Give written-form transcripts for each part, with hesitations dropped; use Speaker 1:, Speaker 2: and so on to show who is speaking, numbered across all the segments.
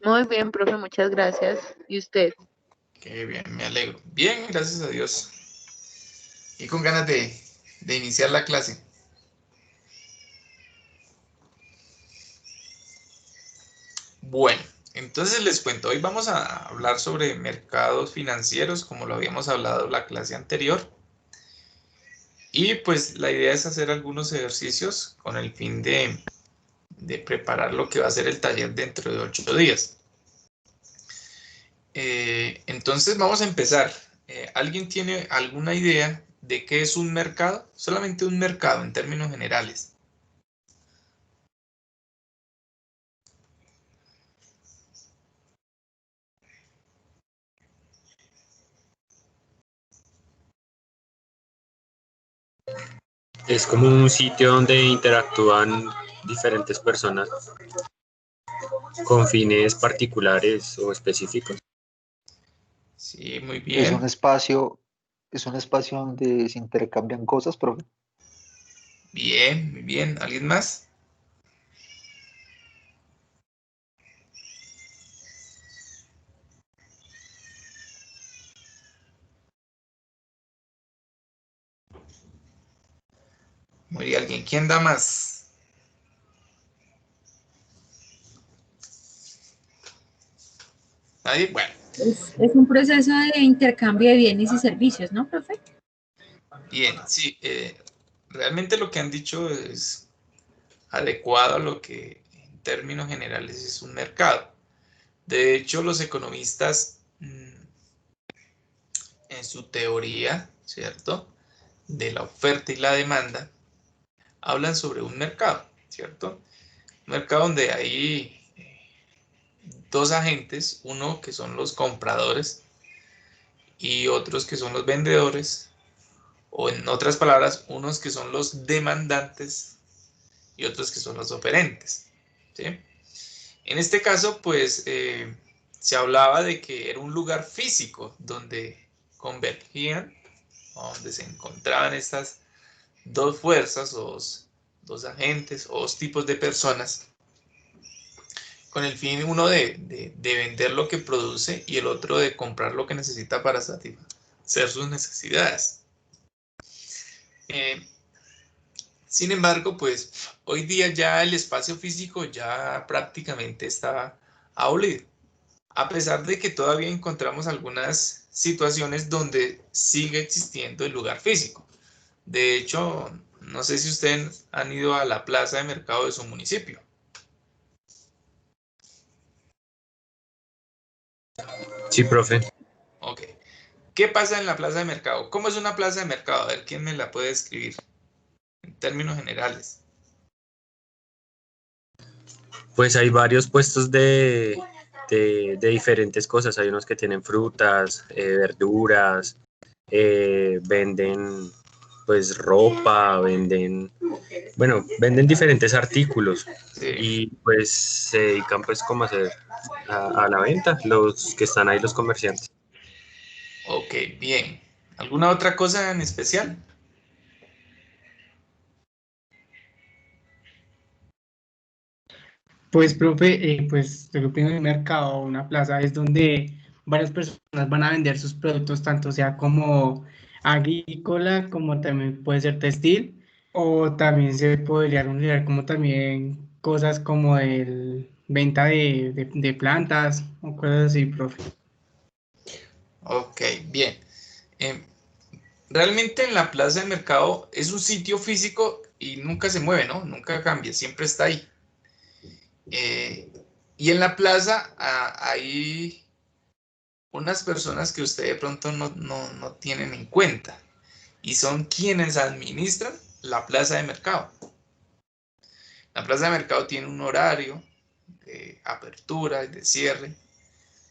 Speaker 1: Muy bien, profe, muchas gracias. ¿Y usted?
Speaker 2: Qué bien, me alegro. Bien, gracias a Dios. Y con ganas de iniciar la clase. Bueno, entonces les cuento, hoy vamos a hablar sobre mercados financieros, como lo habíamos hablado en la clase anterior. Y pues la idea es hacer algunos ejercicios con el fin de preparar lo que va a ser el taller dentro de 8 días. Entonces vamos a empezar. ¿Alguien tiene alguna idea de qué es un mercado? Solamente un mercado en términos generales.
Speaker 3: Es como un sitio donde interactúan diferentes personas con fines particulares o específicos.
Speaker 2: Sí, muy
Speaker 4: Es un
Speaker 2: bien.
Speaker 4: espacio, es un espacio donde se intercambian cosas, profe.
Speaker 2: Bien, muy bien. ¿Alguien más? Muy bien, ¿alguien? ¿Quién da más? ¿Nadie? Bueno,
Speaker 5: Es un proceso de intercambio de bienes y servicios, ¿no, profe?
Speaker 2: bien, sí. Realmente lo que han dicho es adecuado a lo que en términos generales es un mercado. De hecho, los economistas en su teoría, ¿cierto?, de la oferta y la demanda, hablan sobre un mercado, ¿cierto? Un mercado donde hay dos agentes, uno que son los compradores y otros que son los vendedores, o en otras palabras, unos que son los demandantes y otros que son los oferentes, ¿sí? En este caso, pues, se hablaba de que era un lugar físico donde convergían, donde se encontraban estas dos fuerzas o dos agentes o dos tipos de personas con el fin uno de vender lo que produce y el otro de comprar lo que necesita para satisfacer sus necesidades. Sin embargo, pues hoy día ya el espacio físico ya prácticamente está abolido, a pesar de que todavía encontramos algunas situaciones donde sigue existiendo el lugar físico. De hecho, no sé si ustedes han ido a la plaza de mercado de su municipio.
Speaker 3: Sí, profe.
Speaker 2: Ok. ¿Qué pasa en la plaza de mercado? ¿Cómo es una plaza de mercado? A ver, ¿quién me la puede describir en términos generales?
Speaker 3: Pues hay varios puestos de diferentes cosas. Hay unos que tienen frutas, verduras, venden pues ropa, venden diferentes artículos
Speaker 2: Sí.
Speaker 3: y pues se dedican pues como a hacer a la venta, los que están ahí, los comerciantes.
Speaker 2: Ok, bien. ¿Alguna otra cosa en especial?
Speaker 6: Pues, profe, pues lo que opino del mercado, una plaza es donde varias personas van a vender sus productos, tanto sea como agrícola, como también puede ser textil, o también se podría considerar como también cosas como el venta de plantas o cosas así, profe.
Speaker 2: Ok, bien. Eh, Realmente en la plaza de mercado es un sitio físico y nunca se mueve, ¿no? Nunca cambia, siempre está ahí. Y en la plaza hay unas personas que usted de pronto no tienen en cuenta y son quienes administran la plaza de mercado. La plaza de mercado tiene un horario de apertura y de cierre.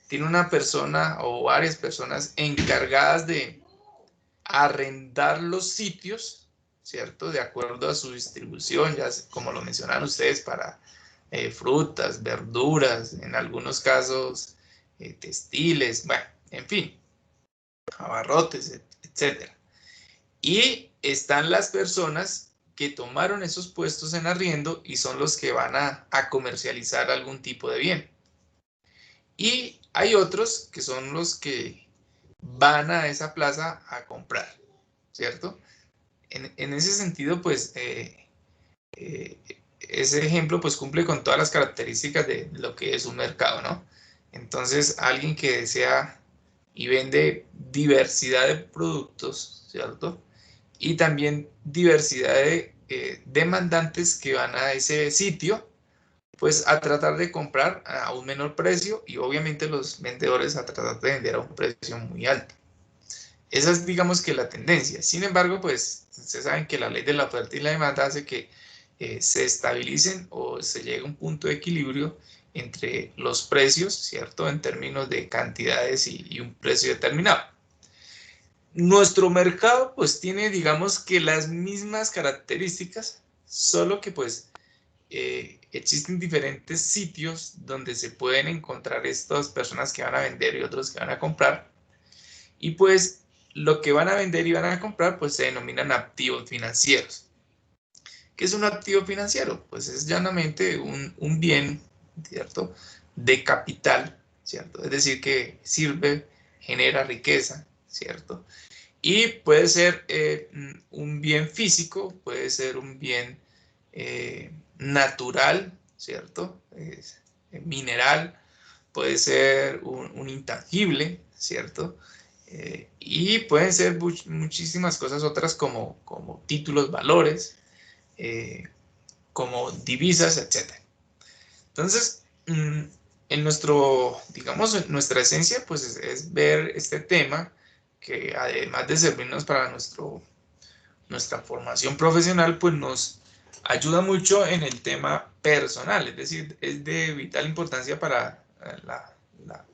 Speaker 2: Tiene una persona o varias personas encargadas de arrendar los sitios, ¿cierto? De acuerdo a su distribución, ya como lo mencionaron ustedes, para frutas, verduras, en algunos casos textiles, bueno, en fin, abarrotes, etcétera. Y están las personas que tomaron esos puestos en arriendo y son los que van a comercializar algún tipo de bien. Y hay otros que son los que van a esa plaza a comprar, ¿cierto? En ese sentido, pues, ese ejemplo pues cumple con todas las características de lo que es un mercado, ¿no? Entonces, alguien que desea y vende diversidad de productos, ¿cierto? Y también diversidad de demandantes que van a ese sitio, pues a tratar de comprar a un menor precio y obviamente los vendedores a tratar de vender a un precio muy alto. Esa es, digamos, que la tendencia. Sin embargo, pues ustedes saben que la ley de la oferta y la demanda hace que se estabilicen o se llegue a un punto de equilibrio entre los precios, ¿cierto? En términos de cantidades y un precio determinado. Nuestro mercado pues tiene, digamos, que las mismas características, solo que pues existen diferentes sitios donde se pueden encontrar estas personas que van a vender y otros que van a comprar. Y pues lo que van a vender y van a comprar pues se denominan activos financieros. ¿Qué es un activo financiero? Pues es llanamente un bien, ¿cierto? De capital, ¿cierto? Es decir, que sirve, genera riqueza, ¿cierto? Y puede ser un bien físico, puede ser un bien natural, ¿cierto? Mineral, puede ser un intangible, ¿cierto? Y pueden ser muchísimas cosas otras como títulos, valores, como divisas, etc. Entonces, en nuestro, digamos, en nuestra esencia, pues es ver este tema que además de servirnos para nuestra formación profesional, pues nos ayuda mucho en el tema personal, es decir, es de vital importancia para,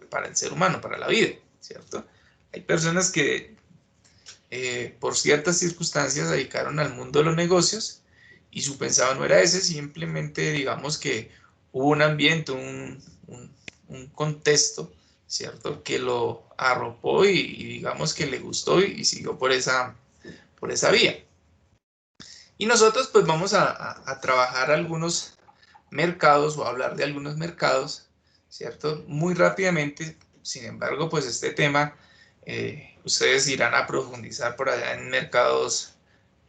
Speaker 2: para el ser humano, para la vida, ¿cierto? Hay personas que por ciertas circunstancias se dedicaron al mundo de los negocios y su pensado no era ese, simplemente digamos que hubo un ambiente, un contexto, ¿cierto? Que lo arropó y digamos que le gustó y siguió por esa vía. Y nosotros pues vamos a trabajar algunos mercados o hablar de algunos mercados, ¿cierto? Muy rápidamente, sin embargo, pues este tema ustedes irán a profundizar por allá en mercados,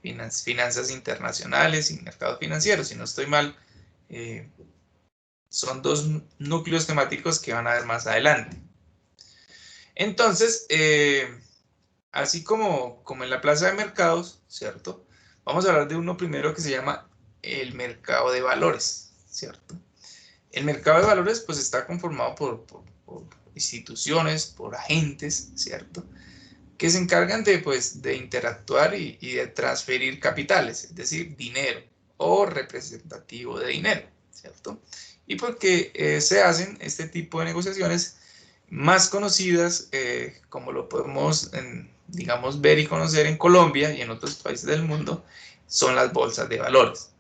Speaker 2: finanzas internacionales y mercados financieros, si no estoy mal, son dos núcleos temáticos que van a ver más adelante. Entonces, así como en la plaza de mercados, ¿cierto? Vamos a hablar de uno primero que se llama el mercado de valores, ¿cierto? El mercado de valores pues está conformado por instituciones, por agentes, ¿cierto? Que se encargan de interactuar y de transferir capitales, es decir, dinero o representativo de dinero, ¿cierto? Y porque se hacen este tipo de negociaciones más conocidas, como lo podemos, digamos, ver y conocer en Colombia y en otros países del mundo, son las bolsas de valores,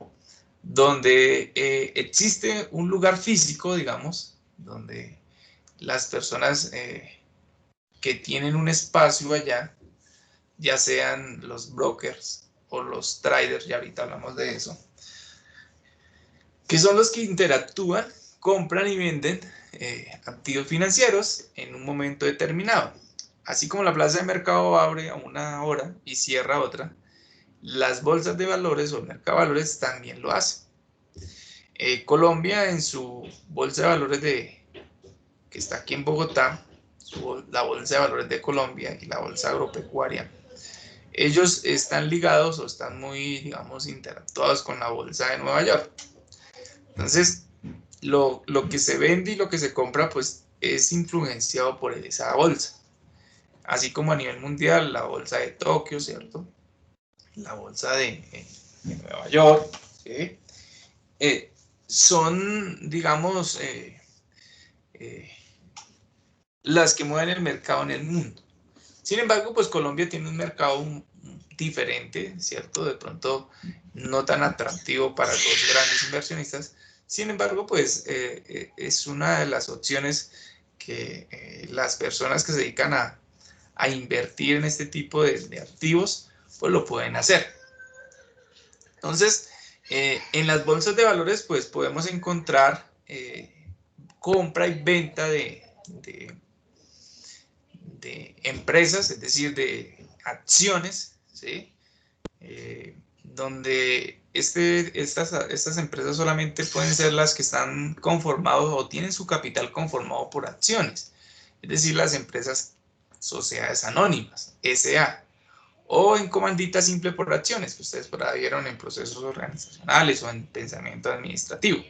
Speaker 2: donde existe un lugar físico, digamos, donde las personas que tienen un espacio allá, ya sean los brokers o los traders, ya ahorita hablamos de eso, que son los que interactúan, compran y venden activos financieros en un momento determinado. Así como la plaza de mercado abre a una hora y cierra a otra, las bolsas de valores o el mercado de valores también lo hacen. Colombia en su bolsa de valores que está aquí en Bogotá, la bolsa de valores de Colombia y la bolsa agropecuaria, ellos están ligados o están muy, digamos, interactuados con la bolsa de Nueva York. Entonces, lo que se vende y lo que se compra, pues, es influenciado por esa bolsa. Así como a nivel mundial, la bolsa de Tokio, ¿cierto? La bolsa de Nueva York, ¿sí? Son, digamos, las que mueven el mercado en el mundo. Sin embargo, pues Colombia tiene un mercado diferente, ¿cierto? De pronto no tan atractivo para los grandes inversionistas. Sin embargo, pues es una de las opciones que las personas que se dedican a invertir en este tipo de activos, pues lo pueden hacer. Entonces, en las bolsas de valores, pues podemos encontrar compra y venta de de empresas, es decir, de acciones, ¿sí? Donde estas empresas solamente pueden ser las que están conformados o tienen su capital conformado por acciones, es decir, las empresas sociedades anónimas, SA, o en comandita simple por acciones, que ustedes por ahí vieron en procesos organizacionales o en pensamiento administrativo.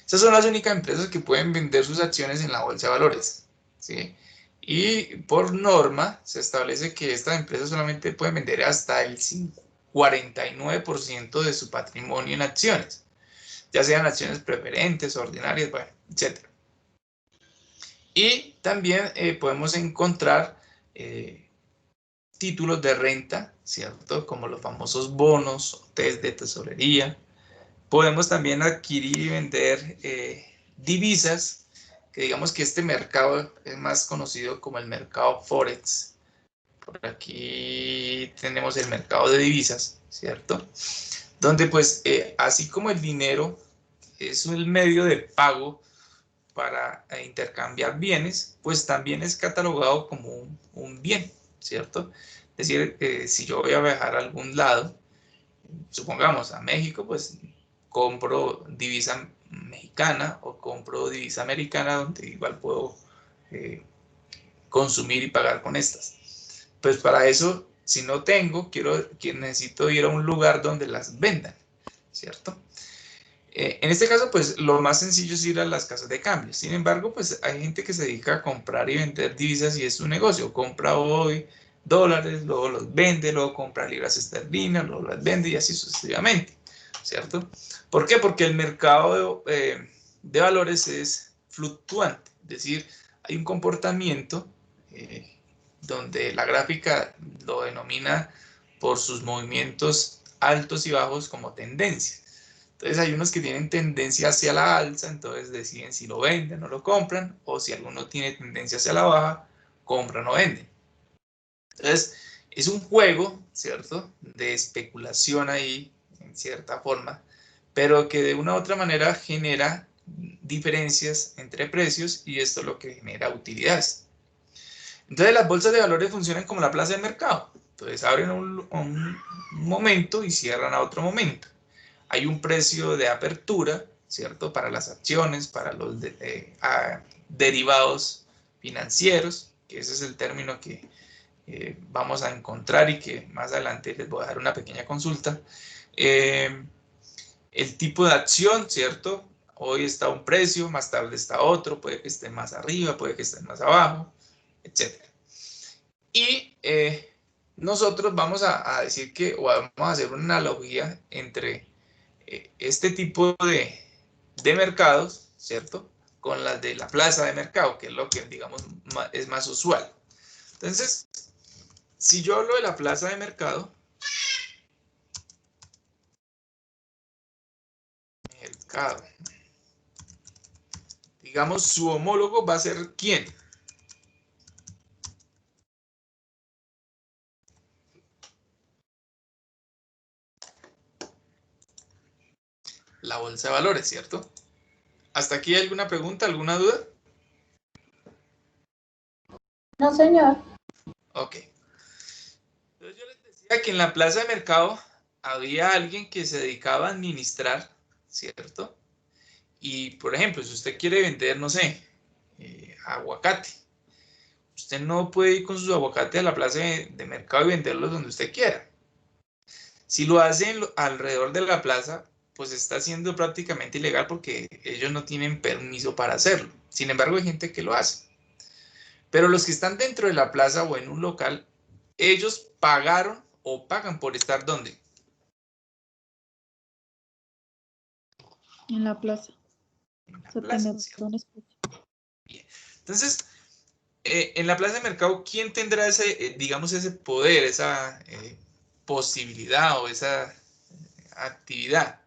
Speaker 2: Esas son las únicas empresas que pueden vender sus acciones en la bolsa de valores, ¿sí? Y por norma se establece que estas empresas solamente pueden vender hasta el 49% de su patrimonio en acciones, ya sean acciones preferentes, ordinarias, bueno, etc. Y también podemos encontrar títulos de renta, ¿cierto? Como los famosos bonos o test de tesorería. Podemos también adquirir y vender divisas, que digamos que este mercado es más conocido como el mercado Forex. Por aquí tenemos el mercado de divisas, ¿cierto? Donde pues así como el dinero es un medio de pago para intercambiar bienes, pues también es catalogado como un bien, ¿cierto? Es decir, si yo voy a viajar a algún lado, supongamos a México, pues compro divisa mexicana o compro divisa americana, donde igual puedo consumir y pagar con estas. Pues para eso, si no tengo, necesito ir a un lugar donde las vendan, ¿cierto? En este caso, pues lo más sencillo es ir a las casas de cambio. Sin embargo, pues hay gente que se dedica a comprar y vender divisas y es su negocio. Compra hoy dólares, luego los vende, luego compra libras esterlinas, luego las vende y así sucesivamente, ¿cierto? ¿Por qué? Porque el mercado de valores es fluctuante, es decir, hay un comportamiento donde la gráfica lo denomina por sus movimientos altos y bajos como tendencia. Entonces hay unos que tienen tendencia hacia la alza, entonces deciden si lo venden o lo compran, o si alguno tiene tendencia hacia la baja, compran o venden. Entonces es un juego, ¿cierto?, de especulación ahí, en cierta forma, pero que de una u otra manera genera diferencias entre precios y esto es lo que genera utilidades. Entonces las bolsas de valores funcionan como la plaza de mercado. Entonces abren un momento y cierran a otro momento. Hay un precio de apertura, ¿cierto?, para las acciones, para los derivados financieros, que ese es el término que vamos a encontrar y que más adelante les voy a dar una pequeña consulta. El tipo de acción, ¿cierto? Hoy está un precio, más tarde está otro, puede que esté más arriba, puede que esté más abajo, etc. Y nosotros vamos a decir que, o vamos a hacer una analogía entre este tipo de mercados, ¿cierto?, con las de la plaza de mercado, que es lo que, digamos, es más usual. Entonces, si yo hablo de la plaza de mercado, digamos, su homólogo va a ser ¿quién? La bolsa de valores, ¿cierto? ¿Hasta aquí hay alguna pregunta, alguna duda?
Speaker 7: No, señor.
Speaker 2: Ok. Entonces yo les decía que en la plaza de mercado había alguien que se dedicaba a administrar, ¿cierto? Y, por ejemplo, si usted quiere vender, no sé, aguacate, usted no puede ir con sus aguacates a la plaza de mercado y venderlos donde usted quiera. Si lo hacen alrededor de la plaza, pues está siendo prácticamente ilegal porque ellos no tienen permiso para hacerlo. Sin embargo, hay gente que lo hace. Pero los que están dentro de la plaza o en un local, ellos pagaron o pagan por estar ¿dónde?
Speaker 7: En la plaza.
Speaker 2: En la plaza, ¿cierto? Bien. Entonces, en la plaza de mercado, ¿quién tendrá ese, digamos, ese poder, esa posibilidad o esa actividad?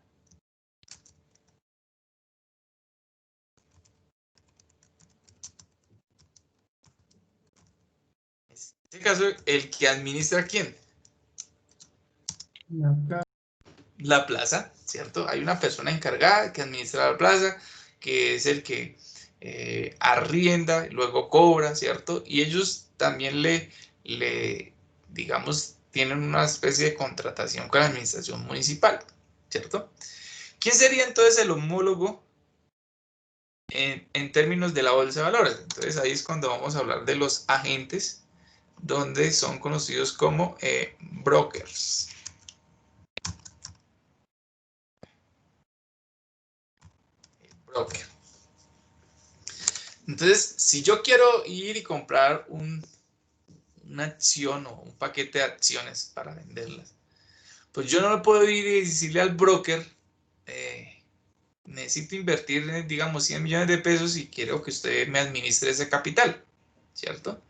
Speaker 2: En este caso, el que administra ¿quién? La plaza, ¿cierto? Hay una persona encargada que administra la plaza, que es el que arrienda, luego cobra, ¿cierto? Y ellos también digamos, tienen una especie de contratación con la administración municipal, ¿cierto? ¿Quién sería entonces el homólogo en términos de la bolsa de valores? Entonces ahí es cuando vamos a hablar de los agentes, donde son conocidos como brokers. Broker. Entonces, si yo quiero ir y comprar una acción o un paquete de acciones para venderlas, pues yo no puedo ir y decirle al broker, necesito invertir, digamos, 100 millones de pesos y quiero que usted me administre ese capital, ¿cierto?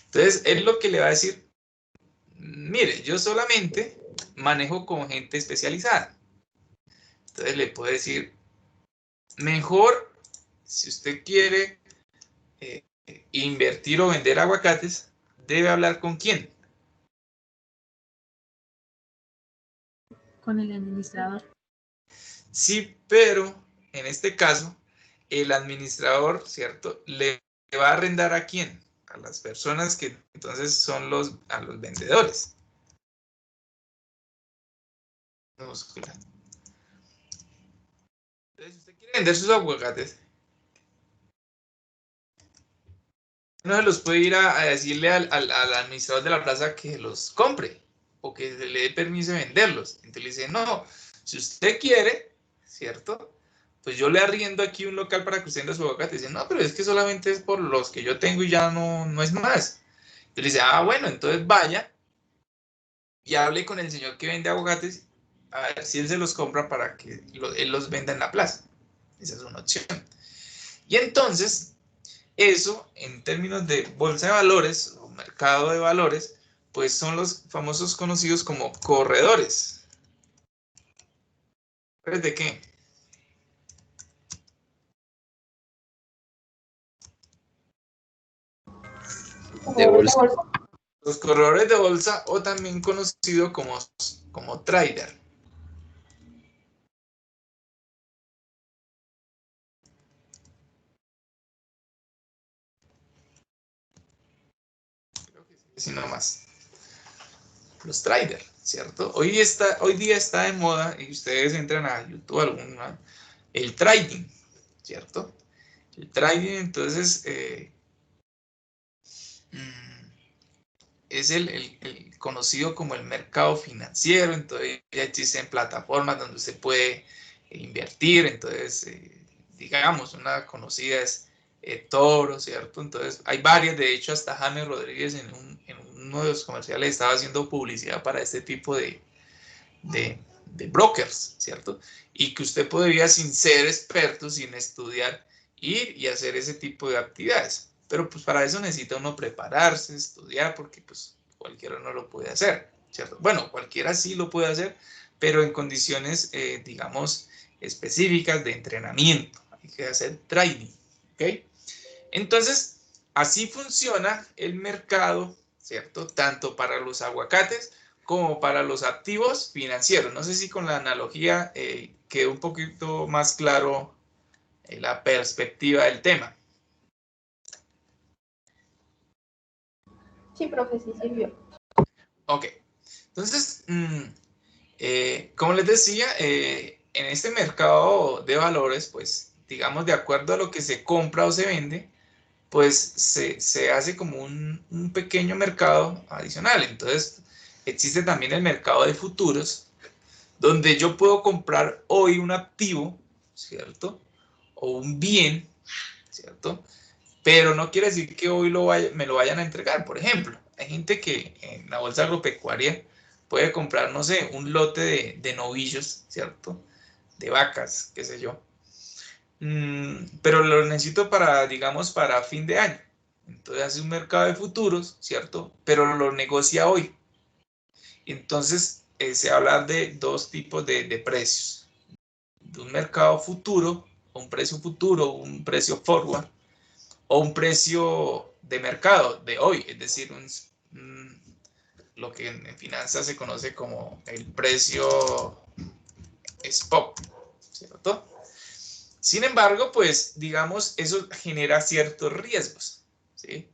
Speaker 2: Entonces, él lo que le va a decir, mire, yo solamente manejo con gente especializada. Entonces, le puedo decir, mejor, si usted quiere invertir o vender aguacates, debe hablar ¿con quién?
Speaker 5: Con el administrador.
Speaker 2: Sí, pero en este caso, el administrador, ¿cierto? Le va a arrendar ¿a quién? A las personas que entonces son a los vendedores. Entonces, si usted quiere vender sus aguacates, no se los puede ir a decirle al administrador de la plaza que los compre o que le dé permiso de venderlos. Entonces le dice, no, si usted quiere, ¿cierto? Pues yo le arriendo aquí un local para que usted venda su aguacate. Dice, no, pero es que solamente es por los que yo tengo y ya no es más. Entonces le dice, ah, bueno, entonces vaya y hable con el señor que vende aguacates a ver si él se los compra para que él los venda en la plaza. Esa es una opción. Y entonces, eso en términos de bolsa de valores o mercado de valores, pues son los famosos conocidos como corredores. ¿De qué?
Speaker 3: De bolsa.
Speaker 2: Los corredores de bolsa o también conocido como trader. Creo que sí, no más. Los traders, ¿cierto? Hoy día está de moda y ustedes entran a YouTube el trading, ¿cierto? El trading entonces es el conocido como el mercado financiero. Entonces ya existen plataformas donde se puede invertir. Entonces, digamos, una conocida es Toro, ¿cierto? Entonces hay varias, de hecho hasta James Rodríguez en uno de los comerciales estaba haciendo publicidad para este tipo de brokers, ¿cierto? Y que usted podría, sin ser experto, sin estudiar, ir y hacer ese tipo de actividades. Pero pues para eso necesita uno prepararse, estudiar, porque pues cualquiera no lo puede hacer, ¿cierto? Bueno, cualquiera sí lo puede hacer, pero en condiciones, digamos, específicas de entrenamiento. Hay que hacer training, ¿ok? Entonces, así funciona el mercado, ¿cierto? Tanto para los aguacates como para los activos financieros. No sé si con la analogía quedó un poquito más claro la perspectiva del tema.
Speaker 7: Sí, profe, sí sirvió.
Speaker 2: Ok, entonces, como les decía, en este mercado de valores, pues, digamos, de acuerdo a lo que se compra o se vende, pues se hace como un pequeño mercado adicional. Entonces, existe también el mercado de futuros, donde yo puedo comprar hoy un activo, ¿cierto? O un bien, ¿cierto? Pero no quiere decir que hoy me lo vayan a entregar. Por ejemplo, hay gente que en la bolsa agropecuaria puede comprar, no sé, un lote de novillos, ¿cierto? De vacas, qué sé yo. Pero lo necesito para, digamos, para fin de año. Entonces hace un mercado de futuros, ¿cierto? Pero lo negocia hoy. Entonces se habla de dos tipos de precios. De un mercado futuro, un precio forward, o un precio de mercado de hoy, es decir, lo que en finanzas se conoce como el precio spot, ¿cierto? Sin embargo, pues, digamos, eso genera ciertos riesgos, ¿sí?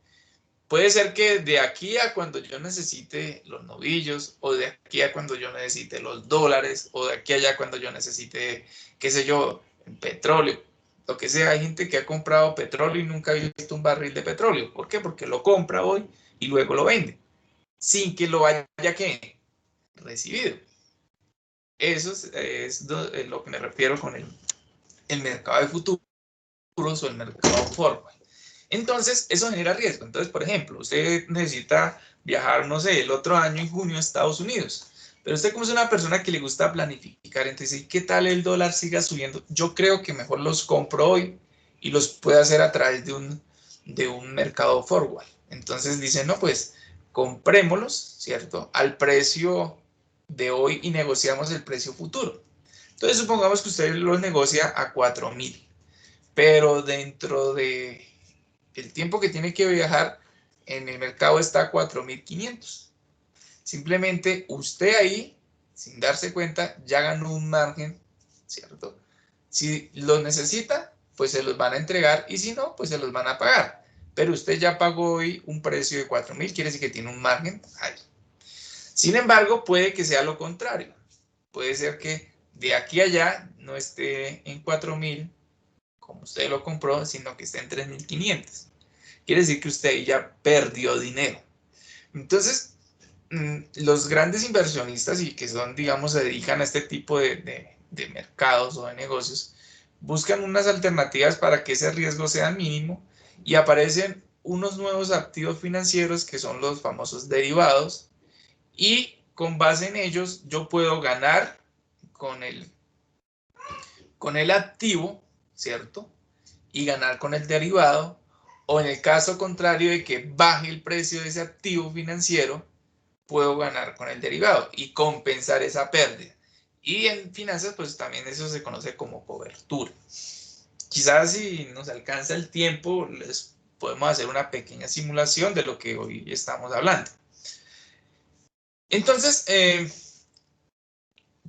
Speaker 2: Puede ser que de aquí a cuando yo necesite los novillos, o de aquí a cuando yo necesite los dólares, o de aquí a allá cuando yo necesite, qué sé yo, petróleo, lo que sea. Hay gente que ha comprado petróleo y nunca ha visto un barril de petróleo. ¿Por qué? Porque lo compra hoy y luego lo vende, sin que lo haya que recibido. Eso es lo que me refiero con el mercado de futuros o el mercado forward. Entonces, eso genera riesgo. Entonces, por ejemplo, usted necesita viajar, no sé, el otro año en junio a Estados Unidos. Pero usted como es una persona que le gusta planificar, entonces, ¿qué tal el dólar siga subiendo? Yo creo que mejor los compro hoy y los puedo hacer a través de un mercado forward. Entonces dicen, no, pues comprémoslos, ¿cierto? Al precio de hoy y negociamos el precio futuro. Entonces, supongamos que usted los negocia a 4.000, pero dentro de el tiempo que tiene que viajar en el mercado está a 4.500. Simplemente usted ahí, sin darse cuenta, ya ganó un margen, ¿cierto? Si los necesita, pues se los van a entregar, y si no, pues se los van a pagar. Pero usted ya pagó hoy un precio de 4.000, quiere decir que tiene un margen ahí. Sin embargo, puede que sea lo contrario. Puede ser que de aquí a allá no esté en 4.000, como usted lo compró, sino que esté en 3.500. Quiere decir que usted ya perdió dinero. Entonces, los grandes inversionistas y que son, digamos, se dedican a este tipo de mercados o de negocios, buscan unas alternativas para que ese riesgo sea mínimo, y aparecen unos nuevos activos financieros que son los famosos derivados, y con base en ellos yo puedo ganar con el activo, ¿cierto? Y ganar con el derivado, o en el caso contrario de que baje el precio de ese activo financiero, puedo ganar con el derivado y compensar esa pérdida. Y en finanzas, pues también eso se conoce como cobertura. Quizás si nos alcanza el tiempo, les podemos hacer una pequeña simulación de lo que hoy estamos hablando. Entonces,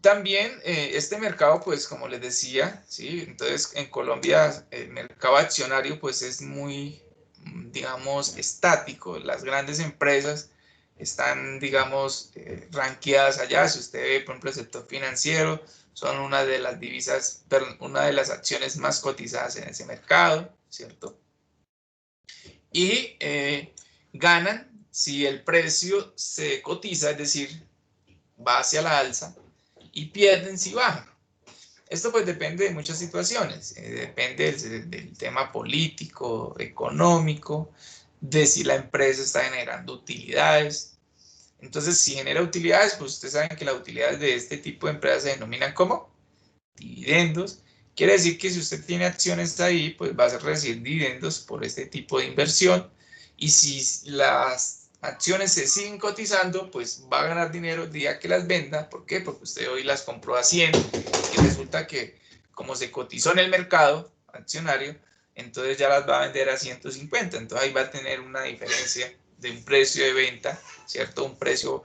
Speaker 2: también este mercado, pues como les decía, ¿sí? Entonces en Colombia el mercado accionario pues es muy, digamos, estático. Las grandes empresas están, digamos, rankeadas allá. Si usted ve, por ejemplo, el sector financiero, son una de las divisas, perdón, una de las acciones más cotizadas en ese mercado, ¿cierto? Y ganan si el precio se cotiza, es decir, va hacia la alza, y pierden si bajan. Esto pues depende de muchas situaciones, depende del tema político, económico, de si la empresa está generando utilidades. Entonces, si genera utilidades, pues ustedes saben que las utilidades de este tipo de empresas se denominan como dividendos. Quiere decir que si usted tiene acciones ahí, pues va a recibir dividendos por este tipo de inversión, y si las acciones se siguen cotizando, pues va a ganar dinero el día que las venda. ¿Por qué? Porque usted hoy las compró a 100 y resulta que como se cotizó en el mercado accionario, entonces ya las va a vender a 150. Entonces ahí va a tener una diferencia de un precio de venta, ¿cierto? Un precio,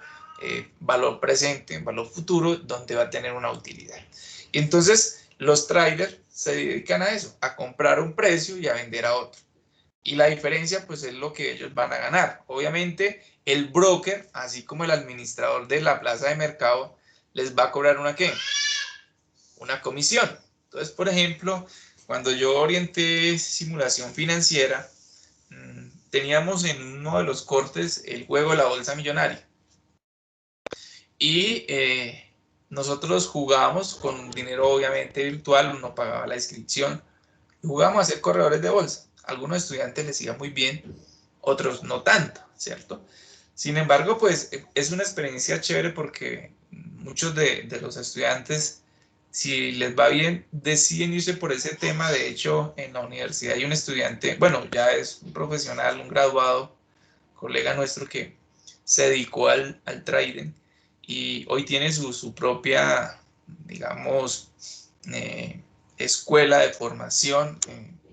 Speaker 2: valor presente, valor futuro, donde va a tener una utilidad. Y entonces los traders se dedican a eso, a comprar un precio y a vender a otro. Y la diferencia pues es lo que ellos van a ganar. Obviamente el broker, así como el administrador de la plaza de mercado, les va a cobrar una ¿qué? Una comisión. Entonces, por ejemplo, cuando yo orienté simulación financiera, teníamos en uno de los cortes el juego de la bolsa millonaria. Y nosotros jugábamos con dinero obviamente virtual, uno pagaba la inscripción, y jugábamos a ser corredores de bolsa. A algunos estudiantes les iba muy bien, otros no tanto, ¿cierto? Sin embargo, pues es una experiencia chévere porque muchos de los estudiantes, si les va bien, deciden irse por ese tema. De hecho, en la universidad hay un estudiante, bueno, ya es un profesional, un graduado, colega nuestro que se dedicó al trading, y hoy tiene su propia, digamos, escuela de formación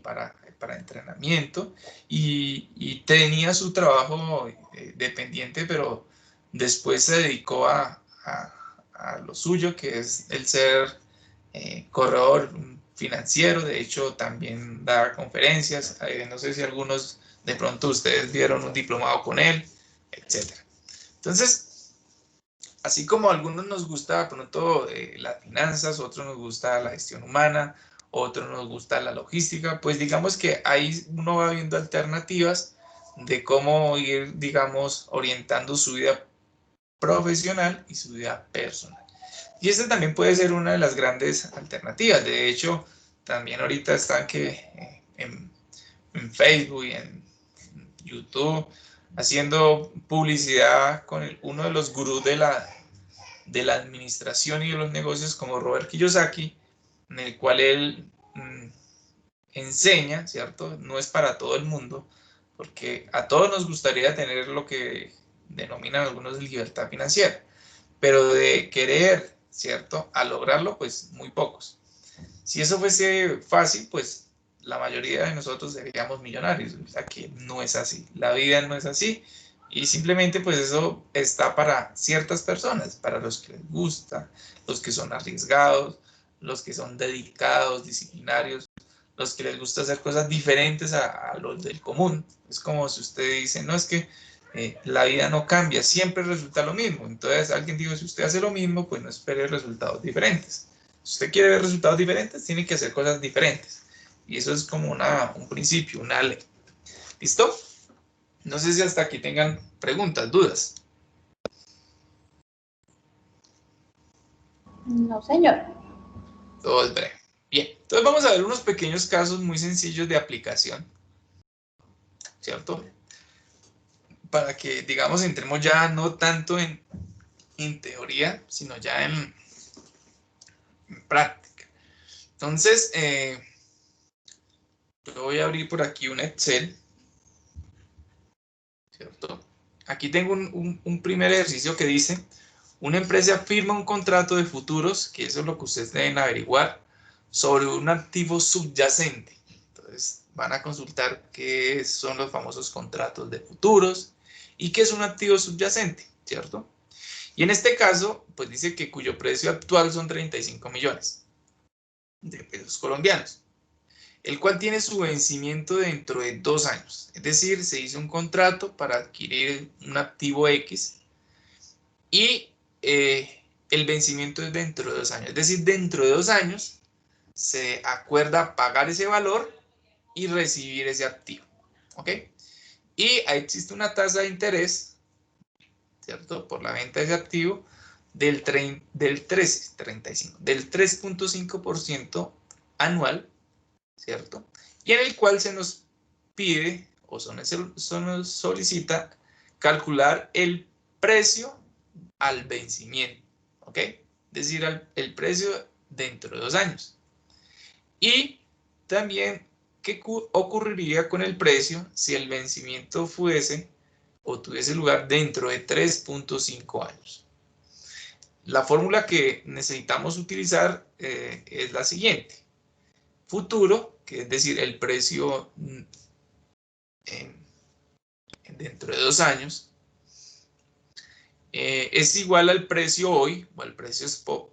Speaker 2: para entrenamiento, y tenía su trabajo dependiente, pero después se dedicó a lo suyo, que es el ser corredor, financiero, de hecho también da conferencias, no sé si algunos de pronto ustedes vieron un diplomado con él, etc. Entonces, así como a algunos nos gusta de pronto las finanzas, otros nos gusta la gestión humana, otros nos gusta la logística, pues digamos que ahí uno va viendo alternativas de cómo ir, digamos, orientando su vida profesional y su vida personal. Y esta también puede ser una de las grandes alternativas. De hecho, también ahorita están que en Facebook y en YouTube haciendo publicidad con uno de los gurús de la administración y de los negocios como Robert Kiyosaki, en el cual él enseña, ¿cierto? No es para todo el mundo, porque a todos nos gustaría tener lo que denominan algunos libertad financiera, pero de querer, ¿cierto?, a lograrlo, pues muy pocos. Si eso fuese fácil, pues la mayoría de nosotros seríamos millonarios. O sea que no es así, la vida no es así, y simplemente pues eso está para ciertas personas, para los que les gusta, los que son arriesgados, los que son dedicados, disciplinarios, los que les gusta hacer cosas diferentes a los del común. Es como si usted dice, no, es que la vida no cambia, siempre resulta lo mismo. Entonces alguien dijo, si usted hace lo mismo, pues no espere resultados diferentes. Si usted quiere ver resultados diferentes, tiene que hacer cosas diferentes. Y eso es como un principio, una ley. ¿Listo? No sé si hasta aquí tengan preguntas, dudas.
Speaker 7: No, señor.
Speaker 2: Todo es breve. Bien, entonces vamos a ver unos pequeños casos muy sencillos de aplicación, ¿cierto? Para que, digamos, entremos ya no tanto en teoría, sino ya en práctica. Entonces, yo voy a abrir por aquí un Excel, ¿cierto? Aquí tengo un primer ejercicio que dice, una empresa firma un contrato de futuros, que eso es lo que ustedes deben averiguar, sobre un activo subyacente. Entonces, van a consultar qué son los famosos contratos de futuros y qué es un activo subyacente, ¿cierto? Y en este caso, pues dice que cuyo precio actual son 35 millones de pesos colombianos, el cual tiene su vencimiento dentro de 2 años. Es decir, se hizo un contrato para adquirir un activo X y el vencimiento es dentro de 2 años. Es decir, dentro de 2 años se acuerda pagar ese valor y recibir ese activo. ¿Ok? Y ahí existe una tasa de interés, ¿cierto? Por la venta de ese activo del 3.5% anual, ¿cierto? Y en el cual se nos pide o se nos solicita calcular el precio al vencimiento, ¿ok? Es decir, el precio dentro de 2 años. Y también qué ocurriría con el precio si el vencimiento fuese o tuviese lugar dentro de 3.5 años. La fórmula que necesitamos utilizar es la siguiente. Futuro, que es decir, el precio dentro de 2 años, es igual al precio hoy, o al precio spot,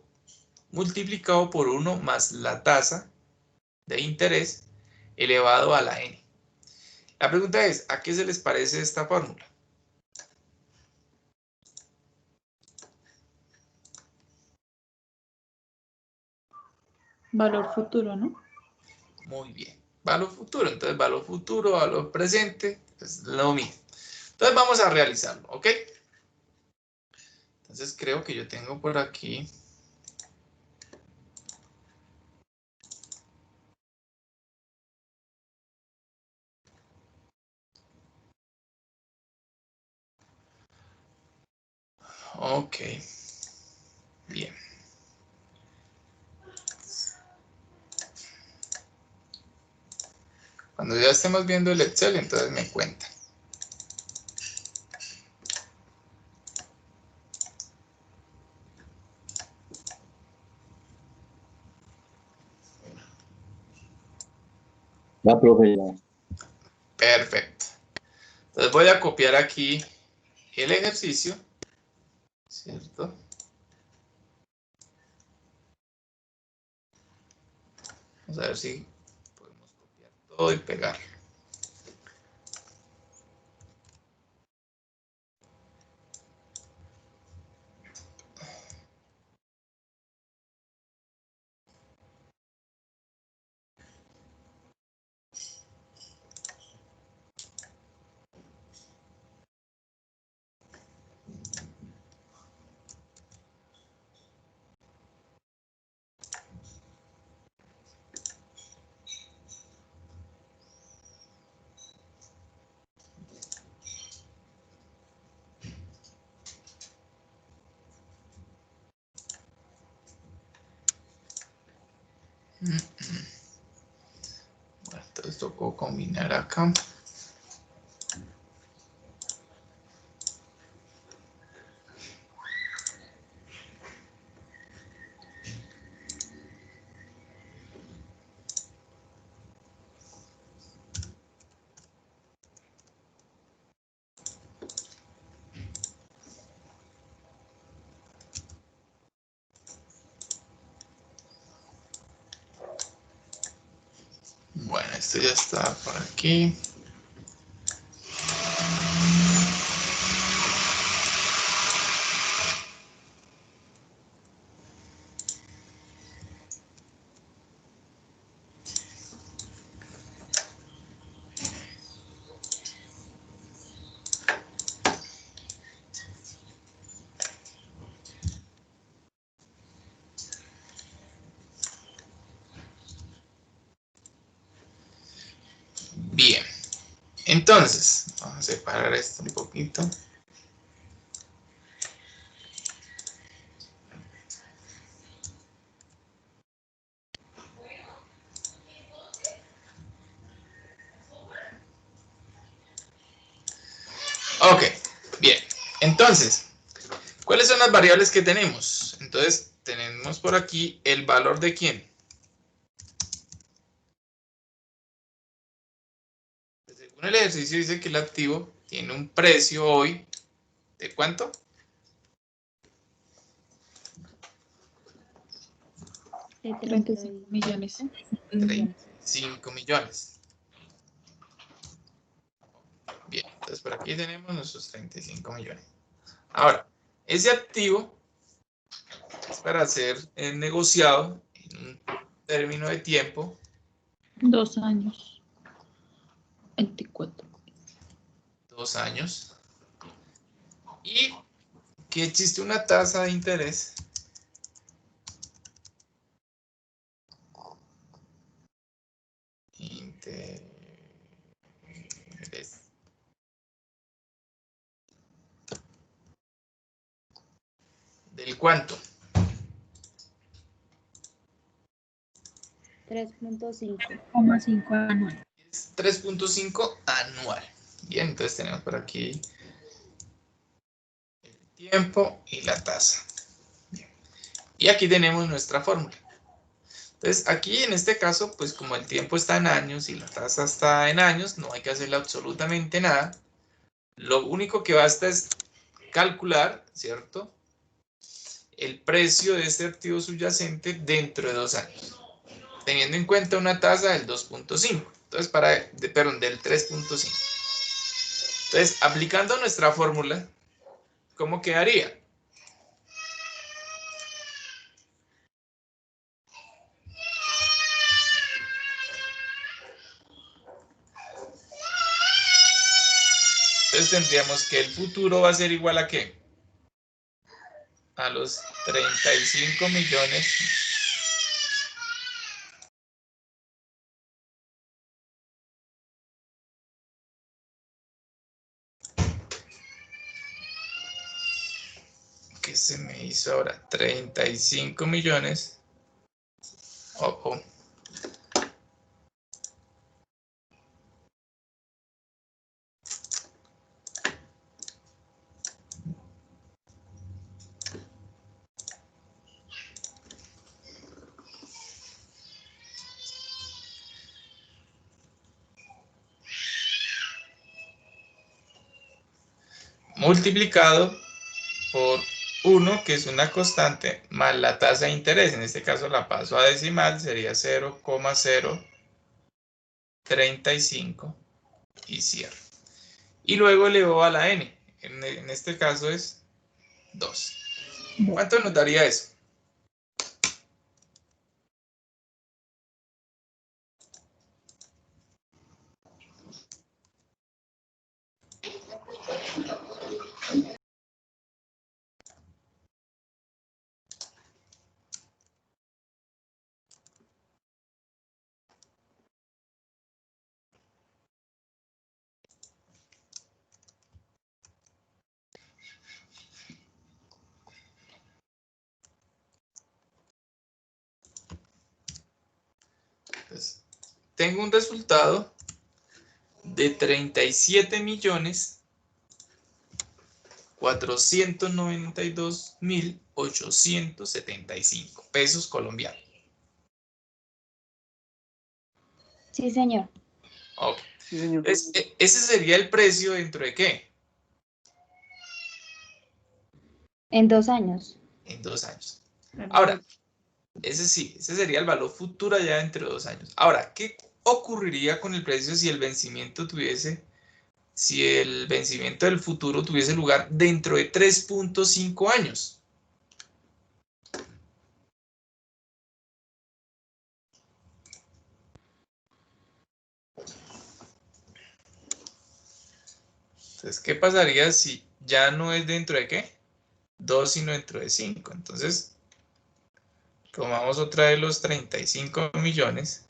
Speaker 2: multiplicado por 1 más la tasa de interés elevado a la n. La pregunta es, ¿a qué se les parece esta fórmula?
Speaker 1: Valor futuro, ¿no?
Speaker 2: Muy bien. Valor futuro. Entonces, valor futuro, valor presente, es lo mismo. Entonces, vamos a realizarlo, ¿ok? Entonces, creo que yo tengo por aquí. Ok. Bien. Cuando ya estemos viendo el Excel, entonces me cuentan.
Speaker 8: Va, profe, ya.
Speaker 2: Perfecto. Entonces voy a copiar aquí el ejercicio, ¿cierto? Vamos a ver si podemos copiar todo y pegarlo. Bueno, entonces tocó combinar acá. Bueno, esto ya está por aquí. Bien, entonces, vamos a separar esto un poquito. Ok, bien, entonces, ¿cuáles son las variables que tenemos? Entonces, tenemos por aquí el valor de ¿quién? Según el ejercicio dice que el activo tiene un precio hoy, ¿de cuánto?
Speaker 7: De 35 millones.
Speaker 2: 35 millones. Bien, entonces por aquí tenemos nuestros 35 millones. Ahora, ese activo es para ser negociado en un término de tiempo.
Speaker 7: 2 años. 24.
Speaker 2: 2 años. Y que existe una tasa de interés ¿del cuánto?
Speaker 5: 3.5 anual.
Speaker 2: Es 3.5 anual. Bien, entonces tenemos por aquí el tiempo y la tasa. Bien. Y aquí tenemos nuestra fórmula. Entonces, aquí en este caso, pues como el tiempo está en años y la tasa está en años, no hay que hacerle absolutamente nada. Lo único que basta es calcular, ¿cierto?, el precio de este activo subyacente dentro de 2 años, teniendo en cuenta una tasa del 2.5. Entonces, perdón, del 3.5. Entonces, aplicando nuestra fórmula, ¿cómo quedaría? Entonces tendríamos que el futuro va a ser igual a ¿qué? A los 35 millones que se me hizo ahora, 35 millones. Multiplicado por 1, que es una constante, más la tasa de interés. En este caso la paso a decimal, sería 0,035 y cierro. Y luego elevado a la n. En este caso es 2. ¿Cuánto nos daría eso? Entonces, tengo un resultado de 37.492.875 pesos colombianos.
Speaker 8: Sí, señor.
Speaker 2: Ok.
Speaker 4: Sí, señor.
Speaker 2: Ese sería el precio dentro de ¿qué?
Speaker 8: En 2 años.
Speaker 2: En 2 años. Ahora, ese sería el valor futuro ya dentro de 2 años. Ahora, ¿qué ocurriría con el precio si el vencimiento del futuro tuviese lugar dentro de 3.5 años? Entonces, ¿qué pasaría si ya no es dentro de qué? 2, sino dentro de 5. Entonces, tomamos otra vez los 35 millones.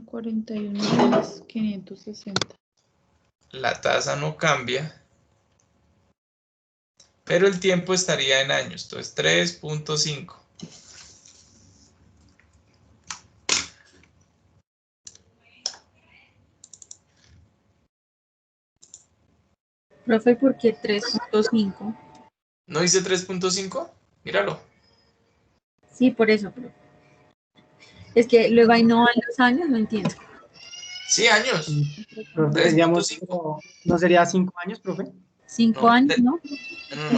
Speaker 7: 41.560.
Speaker 2: La tasa no cambia, pero el tiempo estaría en años. Entonces, 3.5.
Speaker 5: Profe, ¿por qué 3.5?
Speaker 2: ¿No dice 3.5? Míralo.
Speaker 5: Sí, por eso, profe. Es que luego ahí no van los años, no entiendo.
Speaker 2: Sí, años.
Speaker 6: Profe,
Speaker 2: 3.5.
Speaker 6: ¿no sería 5 años, profe?
Speaker 5: 5
Speaker 2: No,
Speaker 5: años, ¿no?
Speaker 2: no.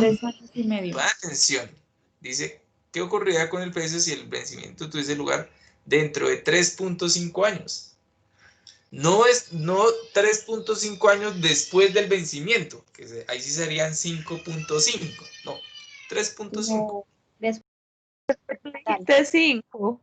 Speaker 7: 3 años y medio.
Speaker 2: Atención. Dice, ¿qué ocurriría con el precio si el vencimiento tuviese lugar dentro de 3.5 años? No 3.5 años después del vencimiento, que ahí sí serían 5.5. No, 3.5.
Speaker 8: No, después,
Speaker 1: Dijiste 5.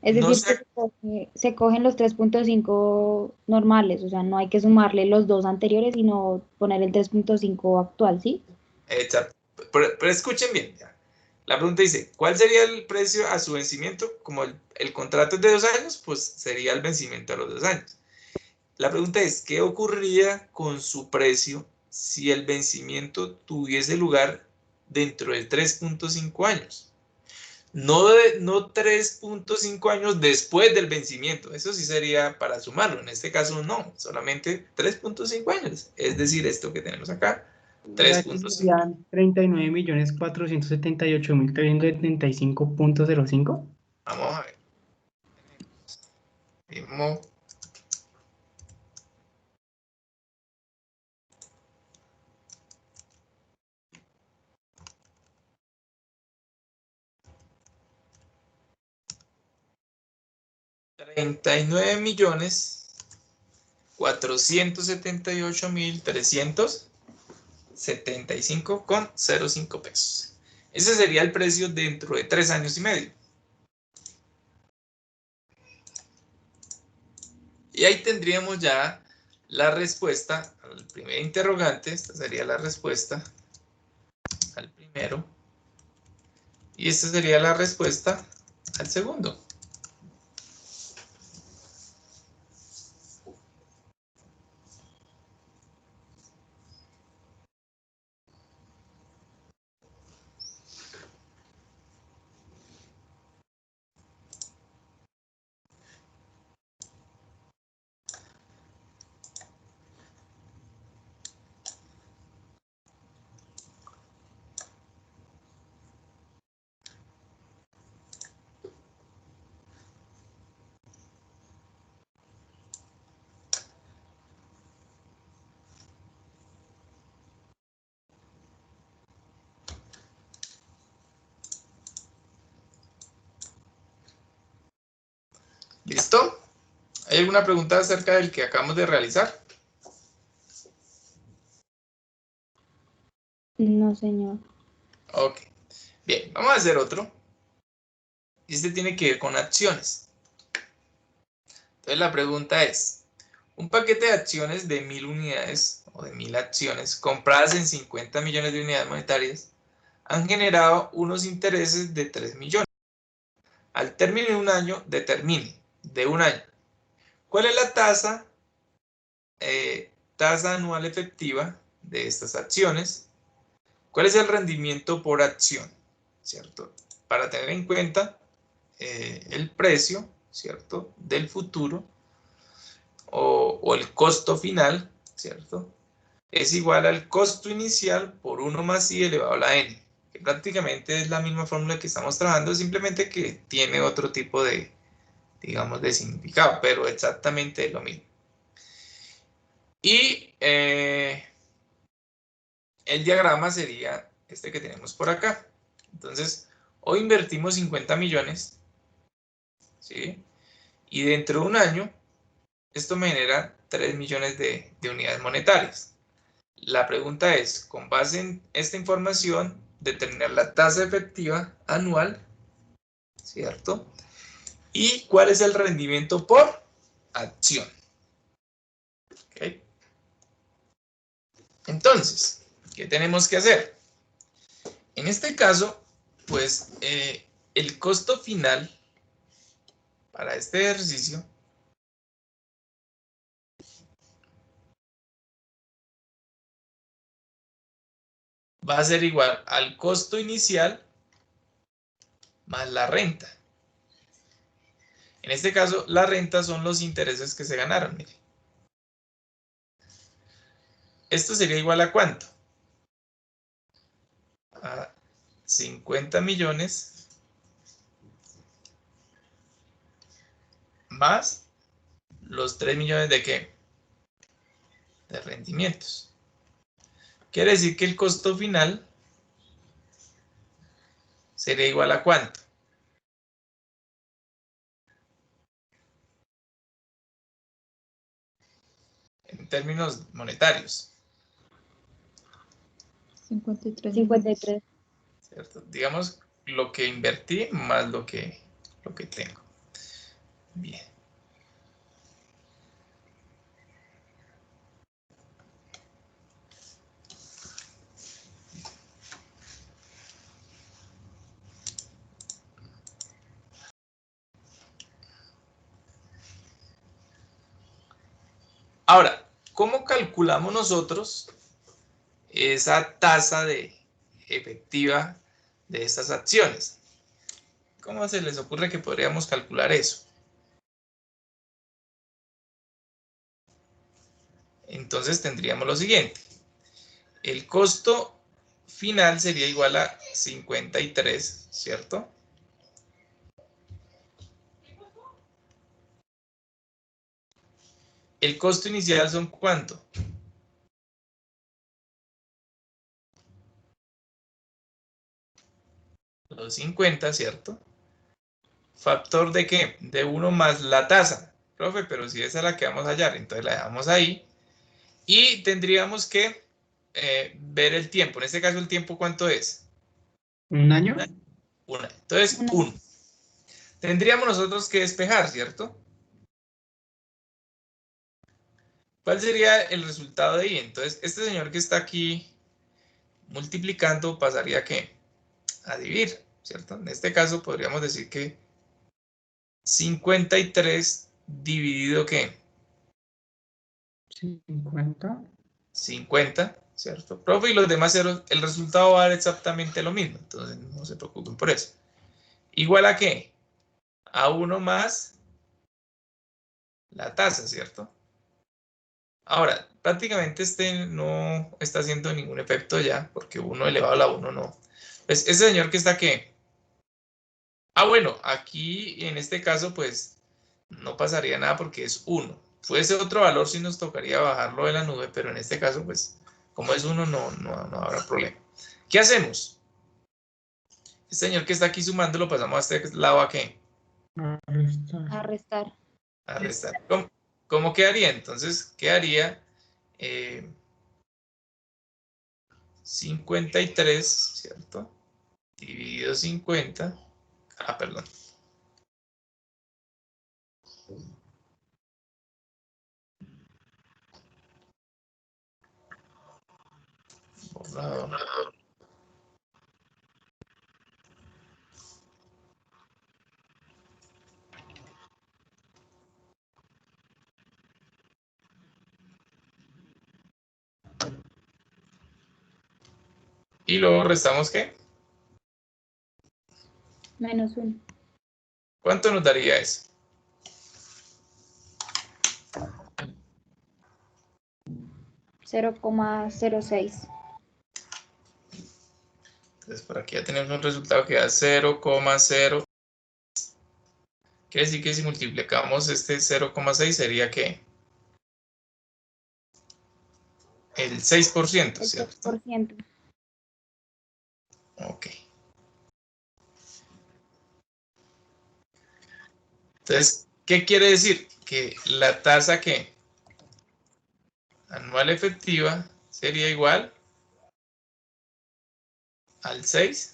Speaker 8: es
Speaker 2: No
Speaker 8: decir, que
Speaker 2: sé,
Speaker 8: se cogen los 3.5 normales, o sea, no hay que sumarle los 2 anteriores, sino poner el 3.5 actual, ¿sí?
Speaker 2: exacto. Pero escuchen bien. Ya. La pregunta dice, ¿cuál sería el precio a su vencimiento? Como el contrato es de 2 años, pues sería el vencimiento a los 2 años. La pregunta es, ¿qué ocurriría con su precio si el vencimiento tuviese lugar dentro de 3.5 años? No 3.5 años después del vencimiento. Eso sí sería para sumarlo. En este caso no, solamente 3.5 años. Es decir, esto que tenemos acá,
Speaker 6: O sea, que
Speaker 2: 3.5.
Speaker 6: serían 39.478.375.05.
Speaker 2: Vamos a ver. Mismo. $39.478.375.05 pesos. Ese sería el precio dentro de 3 años y medio. Y ahí tendríamos ya la respuesta al primer interrogante. Esta sería la respuesta al primero. Y esta sería la respuesta al segundo. ¿Listo? ¿Hay alguna pregunta acerca del que acabamos de realizar?
Speaker 8: No, señor.
Speaker 2: Ok. Bien, vamos a hacer otro. Este tiene que ver con acciones. Entonces la pregunta es, un paquete de acciones de 1000 unidades o de 1000 acciones compradas en 50 millones de unidades monetarias han generado unos intereses de 3 millones. Al término de un año, determine de un año cuál es la tasa anual efectiva de estas acciones, cuál es el rendimiento por acción, ¿cierto? Para tener en cuenta el precio, ¿cierto? Del futuro o el costo final, ¿cierto? Es igual al costo inicial por 1 más i elevado a la n, que prácticamente es la misma fórmula que estamos trabajando, simplemente que tiene otro tipo de, digamos, de significado, pero exactamente lo mismo. Y el diagrama sería este que tenemos por acá. Entonces, hoy invertimos 50 millones, ¿sí? Y dentro de un año, esto me genera 3 millones de unidades monetarias. La pregunta es, con base en esta información, determinar la tasa efectiva anual, ¿cierto? Y cuál es el rendimiento por acción. ¿Okay? Entonces, ¿qué tenemos que hacer? En este caso, pues el costo final para este ejercicio va a ser igual al costo inicial más la renta. En este caso, la renta son los intereses que se ganaron. Mire. Esto sería igual a ¿cuánto? A 50 millones más los 3 millones de ¿qué? De rendimientos. Quiere decir que el costo final sería igual a ¿cuánto? En términos monetarios.
Speaker 7: 53.
Speaker 8: 53.
Speaker 2: ¿Cierto? Digamos lo que invertí más lo que tengo. Bien. Ahora, ¿cómo calculamos nosotros esa tasa efectiva de estas acciones? ¿Cómo se les ocurre que podríamos calcular eso? Entonces tendríamos lo siguiente. El costo final sería igual a 53, ¿cierto? El costo inicial son ¿cuánto? Los 50, ¿cierto? ¿Factor de qué? De 1 más la tasa. Profe, pero si esa es la que vamos a hallar, entonces la dejamos ahí. Y tendríamos que ver el tiempo. En este caso, ¿el tiempo cuánto es?
Speaker 6: ¿Un año?
Speaker 2: Una. Entonces, 1. Tendríamos nosotros que despejar, ¿cierto? ¿Cuál sería el resultado de ahí? Entonces, este señor que está aquí multiplicando pasaría ¿a qué? A dividir, ¿cierto? En este caso podríamos decir que 53 dividido ¿qué?
Speaker 6: 50.
Speaker 2: 50, ¿cierto? Profe, y los demás ceros, el resultado va a dar exactamente lo mismo, entonces no se preocupen por eso. ¿Igual a qué? A 1 más la tasa, ¿cierto? Ahora, prácticamente este no está haciendo ningún efecto ya, porque 1 elevado a la 1 no. Pues ese señor que está aquí. Ah, bueno, aquí en este caso pues no pasaría nada porque es 1. Fuese otro valor sí nos tocaría bajarlo de la nube, pero en este caso pues como es 1 no habrá problema. ¿Qué hacemos? Este señor que está aquí sumando lo pasamos a este lado ¿a qué?
Speaker 6: Arrestar.
Speaker 8: A restar.
Speaker 2: A restar. ¿Cómo quedaría? Entonces quedaría 53, ¿cierto? Dividido 50. Ah, perdón. Borrador. Y luego restamos ¿qué?
Speaker 8: Menos 1.
Speaker 2: ¿Cuánto nos daría eso?
Speaker 8: 0,06.
Speaker 2: Entonces por aquí ya tenemos un resultado que da 0,0. Quiere decir que si multiplicamos este 0,6 sería ¿qué? El 6%,
Speaker 8: El
Speaker 2: ¿cierto?
Speaker 8: 6%.
Speaker 2: Ok. Entonces, ¿qué quiere decir? Que la tasa que anual efectiva sería igual al 6%.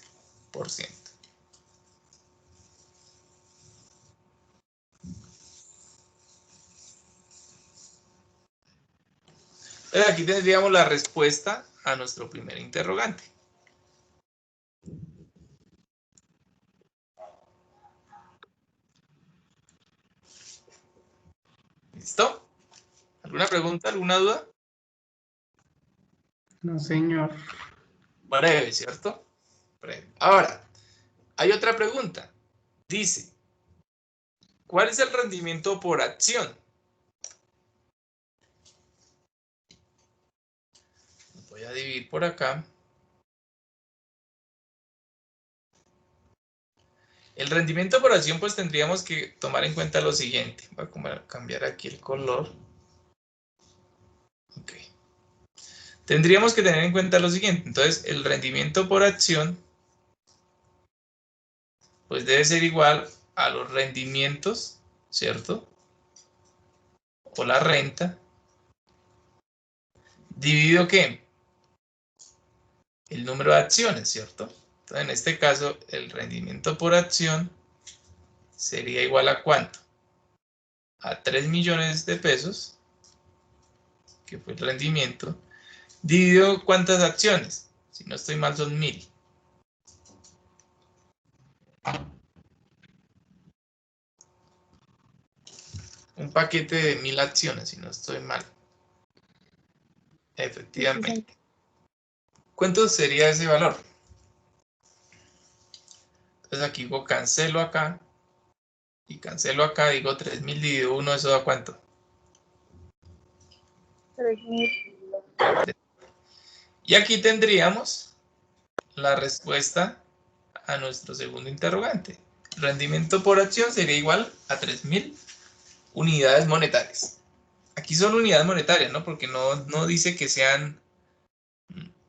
Speaker 2: Entonces aquí tendríamos la respuesta a nuestro primer interrogante. ¿Listo? ¿Alguna pregunta? ¿Alguna duda?
Speaker 6: No, señor.
Speaker 2: Breve, ¿cierto? Breve. Ahora, hay otra pregunta. Dice, ¿cuál es el rendimiento por acción? Voy a dividir por acá. El rendimiento por acción, pues tendríamos que tomar en cuenta lo siguiente. Voy a cambiar aquí el color. Ok. Tendríamos que tener en cuenta lo siguiente. Entonces, el rendimiento por acción, pues debe ser igual a los rendimientos, ¿cierto? O la renta, dividido ¿qué? El número de acciones, ¿cierto? Entonces, en este caso, el rendimiento por acción sería igual a ¿cuánto? A 3 millones de pesos, que fue el rendimiento, dividido ¿cuántas acciones? Si no estoy mal, son 1000. Un paquete de 1000 acciones, si no estoy mal. Efectivamente. ¿Cuánto sería ese valor? Entonces aquí digo cancelo acá. Y cancelo acá, digo 3000 dividido 1, ¿eso da cuánto?
Speaker 8: 3000.
Speaker 2: Y aquí tendríamos la respuesta a nuestro segundo interrogante. Rendimiento por acción sería igual a 3000 unidades monetarias. Aquí son unidades monetarias, ¿no? Porque no dice que sean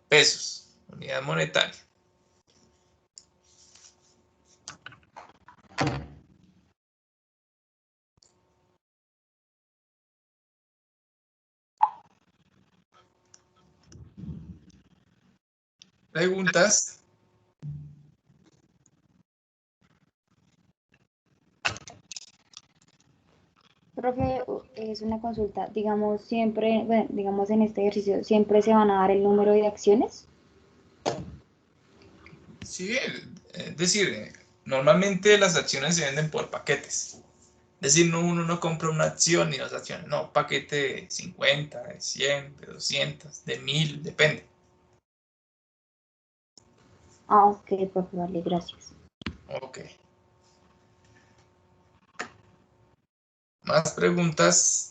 Speaker 2: pesos, unidad monetaria. ¿Preguntas?
Speaker 8: Profe, es una consulta. Digamos, siempre, bueno, digamos en este ejercicio, ¿siempre se van a dar el número de acciones?
Speaker 2: Sí, es decir, normalmente las acciones se venden por paquetes. Es decir, uno no compra una acción ni dos acciones, no, paquete de 50, de 100, de 200, de 1000, depende.
Speaker 8: Ah, ok, profe, vale, gracias.
Speaker 2: Ok. ¿Más preguntas?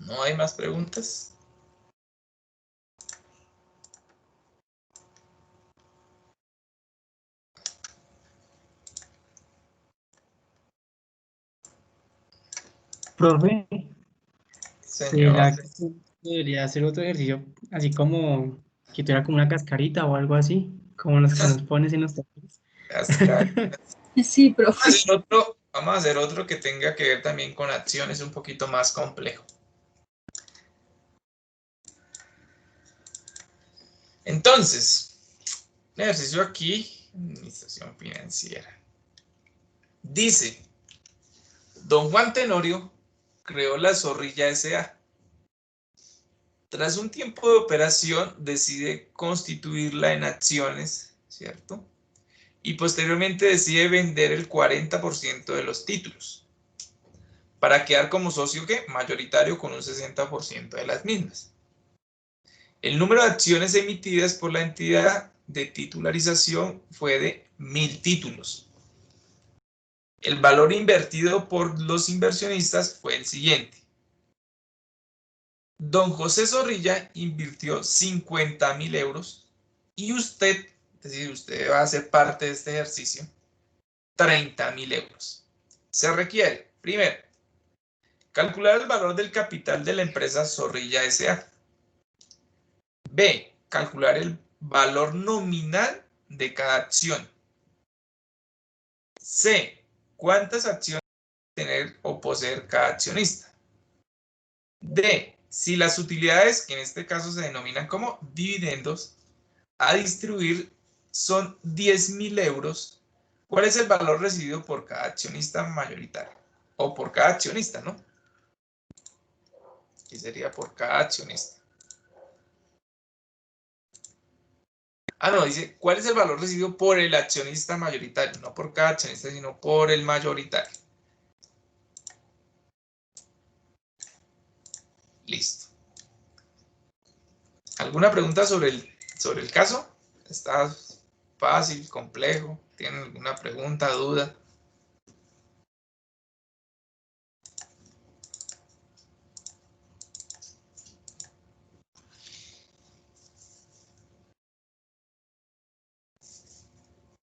Speaker 2: ¿No hay más preguntas?
Speaker 6: Profe,
Speaker 2: Señor.
Speaker 6: ¿será que debería hacer otro ejercicio así como que tuviera como una cascarita o algo así? Como los que nos pones en los talleres.
Speaker 5: Sí, profe.
Speaker 2: Vamos a hacer otro que tenga que ver también con acciones un poquito más complejo. Entonces, el ejercicio aquí, administración financiera. Dice, don Juan Tenorio creó la Zorrilla S.A. Tras un tiempo de operación, decide constituirla en acciones, ¿cierto? Y posteriormente decide vender el 40% de los títulos para quedar como socio ¿qué? Mayoritario con un 60% de las mismas. El número de acciones emitidas por la entidad de titularización fue de 1000 títulos. El valor invertido por los inversionistas fue el siguiente. Don José Zorrilla invirtió 50.000 euros y usted, es decir, usted va a ser parte de este ejercicio, 30.000 euros. Se requiere, primero, calcular el valor del capital de la empresa Zorrilla S.A. B, calcular el valor nominal de cada acción. C, cuántas acciones tener o poseer cada accionista. D, si las utilidades, que en este caso se denominan como dividendos, a distribuir son 10.000 euros, ¿cuál es el valor recibido por cada accionista mayoritario? O por cada accionista, ¿no? ¿Qué sería por cada accionista? Ah, no, dice, ¿cuál es el valor recibido por el accionista mayoritario? No por cada accionista, sino por el mayoritario. Listo. ¿Alguna pregunta sobre el caso? ¿Está fácil, complejo? ¿Tienen alguna pregunta, duda?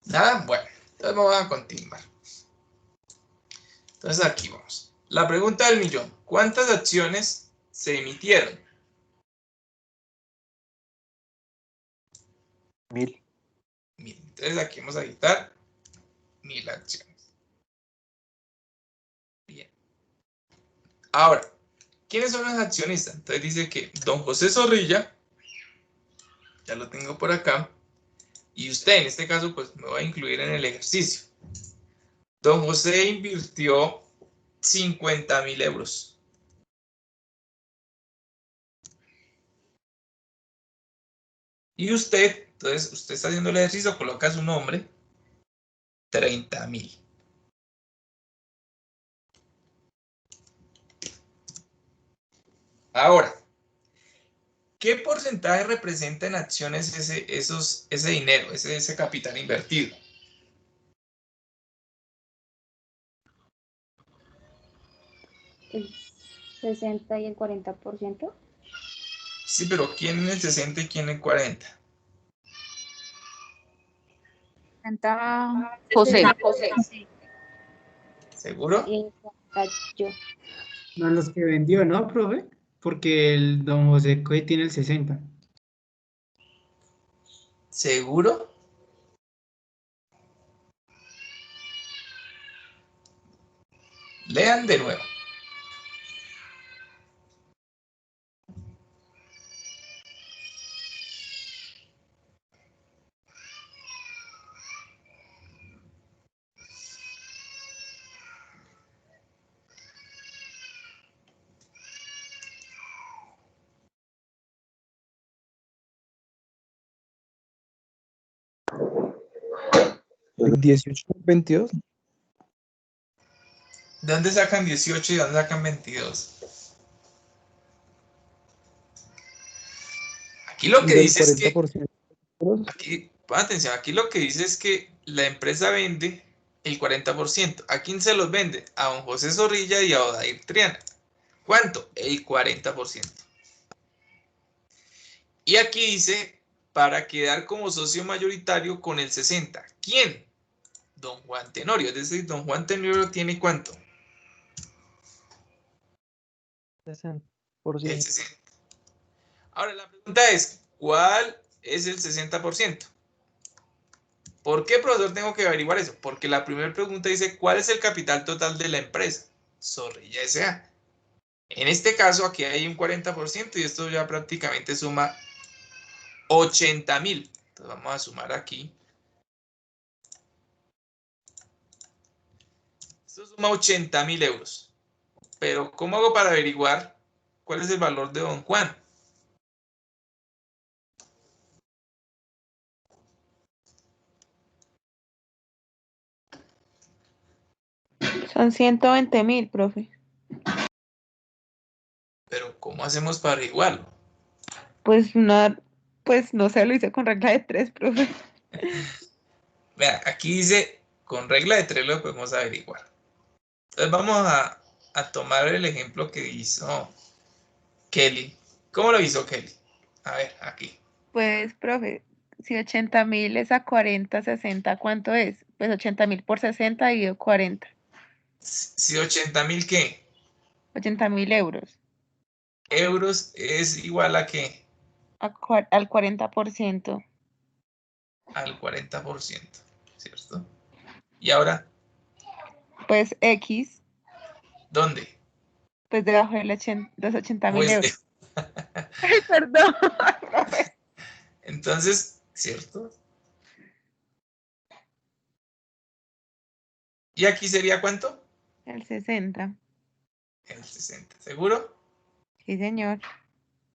Speaker 2: Nada, bueno, entonces vamos a continuar. Entonces aquí vamos. La pregunta del millón. ¿Cuántas acciones se emitieron?
Speaker 4: 1000.
Speaker 2: 1000. Entonces aquí vamos a quitar 1000 acciones. Bien. Ahora, ¿quiénes son los accionistas? Entonces dice que don José Zorrilla, ya lo tengo por acá, y usted en este caso pues me voy a incluir en el ejercicio. Don José invirtió 50.000 euros. Y usted, entonces usted está haciendo el ejercicio, coloca su nombre, 30.000. Ahora, ¿qué porcentaje representa en acciones ese dinero, ese capital invertido?
Speaker 8: El 60 y el 40%.
Speaker 2: Sí, pero ¿quién en el 60 y quién en el 40?
Speaker 1: José.
Speaker 2: ¿Seguro?
Speaker 8: Y el 40 yo.
Speaker 6: No, los que vendió, ¿no, profe? Porque el don José Coy tiene el 60.
Speaker 2: ¿Seguro? Lean de nuevo.
Speaker 9: El 18/22.
Speaker 2: ¿De dónde sacan 18 y de dónde sacan 22? Aquí lo que
Speaker 9: Del
Speaker 2: dice es que,
Speaker 9: 40%.
Speaker 2: aquí, pon atención, aquí lo que dice es que la empresa vende el 40%. ¿A quién se los vende? A don José Zorrilla y a Odair Triana. ¿Cuánto? El 40%. Y aquí dice, para quedar como socio mayoritario con el 60%. ¿Quién? Don Juan Tenorio. Es decir, don Juan Tenorio tiene ¿cuánto?
Speaker 9: 60%.
Speaker 2: El 60%. Ahora la pregunta es, ¿cuál es el 60%? ¿Por qué, profesor, tengo que averiguar eso? Porque la primera pregunta dice, ¿cuál es el capital total de la empresa? Zorrilla S.A. En este caso, aquí hay un 40% y esto ya prácticamente suma 80.000. Entonces vamos a sumar aquí. Esto suma 80.000 euros. Pero, ¿cómo hago para averiguar cuál es el valor de don Juan?
Speaker 1: Son 120.000, profe.
Speaker 2: Pero, ¿cómo hacemos para averiguarlo?
Speaker 1: Pues no sé, lo hice con regla de 3, profe.
Speaker 2: Vea, aquí dice, con regla de 3 lo podemos averiguar. Entonces vamos a tomar el ejemplo que hizo Kelly. ¿Cómo lo hizo Kelly? A ver, aquí.
Speaker 1: Pues, profe, si 80.000 es a 40, 60, ¿cuánto es? Pues 80.000 por 60 dividido 40.
Speaker 2: Si 80.000, ¿qué?
Speaker 1: 80.000 euros.
Speaker 2: Euros es igual a ¿qué?
Speaker 1: Al 40%.
Speaker 2: Al 40%, ¿cierto? Y ahora,
Speaker 1: Pues X,
Speaker 2: ¿dónde?
Speaker 1: pues debajo de los 80.000
Speaker 2: Pues,
Speaker 1: euros. Ay, perdón, profe.
Speaker 2: entonces, ¿cierto? ¿Y aquí sería cuánto?
Speaker 1: El 60.
Speaker 2: El 60. ¿Seguro?
Speaker 1: Sí, señor.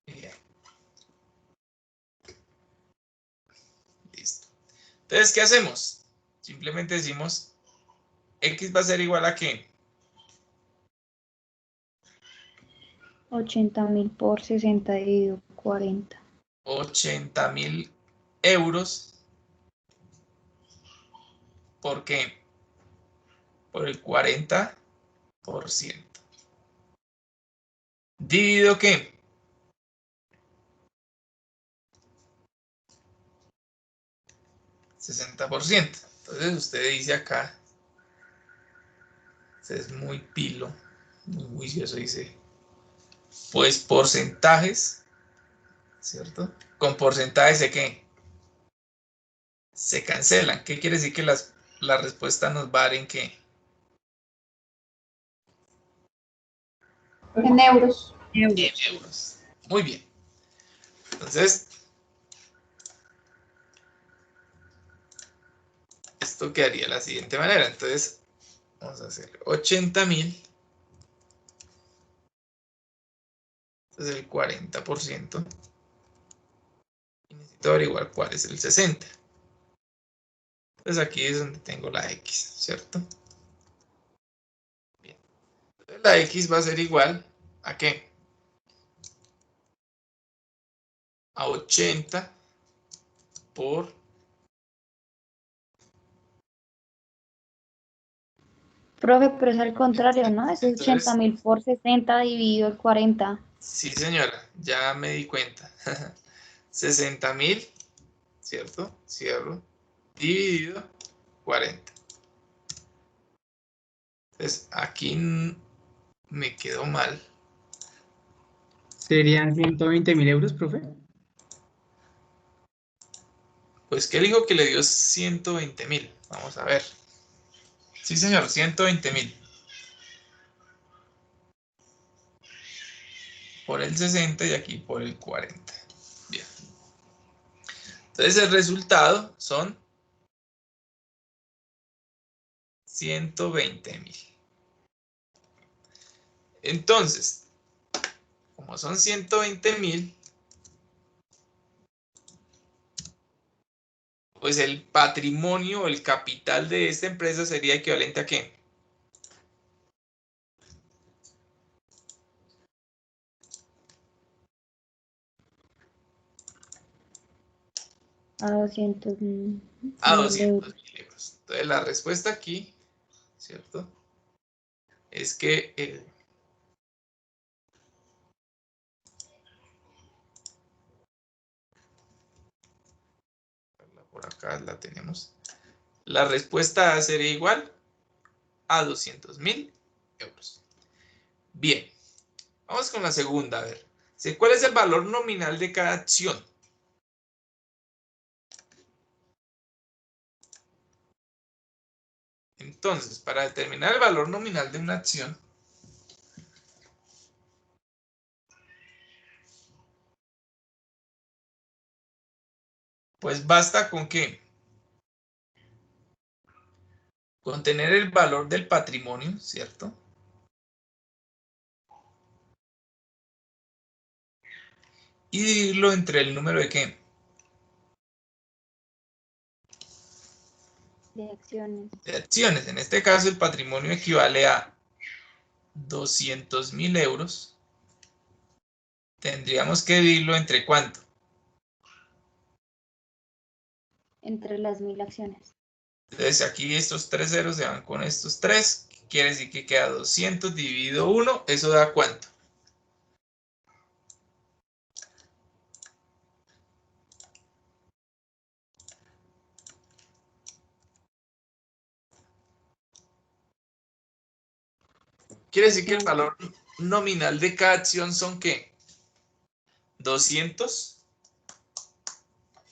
Speaker 2: Bien. Listo. Entonces, ¿qué hacemos? Simplemente decimos, X va a ser igual a ¿qué?
Speaker 8: 80.000 por 60 dividido 40.
Speaker 2: 80.000 euros. ¿Por qué? Por el 40%. ¿Dividido qué? 60%. Entonces usted dice acá, usted es muy pilo, muy juicioso, dice, pues porcentajes, ¿cierto? Con porcentajes de qué? Se cancelan. ¿Qué quiere decir que la respuesta nos va a dar en qué?
Speaker 7: En euros.
Speaker 2: En euros. Muy bien. Entonces, esto quedaría de la siguiente manera. Entonces, vamos a hacer 80.000. Entonces el 40%. Y necesito averiguar cuál es el 60%. Entonces aquí es donde tengo la X, ¿cierto? Bien. Entonces la X va a ser igual a ¿qué? A 80 por...
Speaker 8: Profe, pero es al contrario, ¿no? Es
Speaker 2: Entonces,
Speaker 8: 80.000 por 60 dividido el 40.
Speaker 2: sí señora, ya me di cuenta. 60.000, ¿cierto? Cierro. Dividido 40. Entonces aquí me quedó mal.
Speaker 6: ¿Serían 120.000 euros, profe?
Speaker 2: Pues que dijo que le dio 120.000. Vamos a ver. Sí señor, 120.000. Por el 60 y aquí por el 40. Bien. Entonces el resultado son 120.000. Entonces, como son 120.000, pues el patrimonio, el capital de esta empresa sería equivalente a ¿qué?
Speaker 8: A 200.000
Speaker 2: A
Speaker 8: euros.
Speaker 2: 200.000 euros. Entonces la respuesta aquí, ¿cierto? Es que por acá la tenemos. La respuesta A sería igual a 200.000 euros. Bien, vamos con la segunda. A ver, ¿cuál es el valor nominal de cada acción? Entonces, para determinar el valor nominal de una acción, pues basta con ¿qué? Con tener el valor del patrimonio, ¿cierto? Y dividirlo entre el número de ¿qué?
Speaker 8: De acciones.
Speaker 2: De acciones. En este caso, el patrimonio equivale a 200.000 euros. Tendríamos que dividirlo entre ¿cuánto?
Speaker 8: Entre las 1000 acciones.
Speaker 2: Entonces aquí estos 3 ceros se van con estos 3. Quiere decir que queda 200 dividido 1. ¿Eso da cuánto? Quiere decir que el valor nominal de cada acción son ¿qué? 200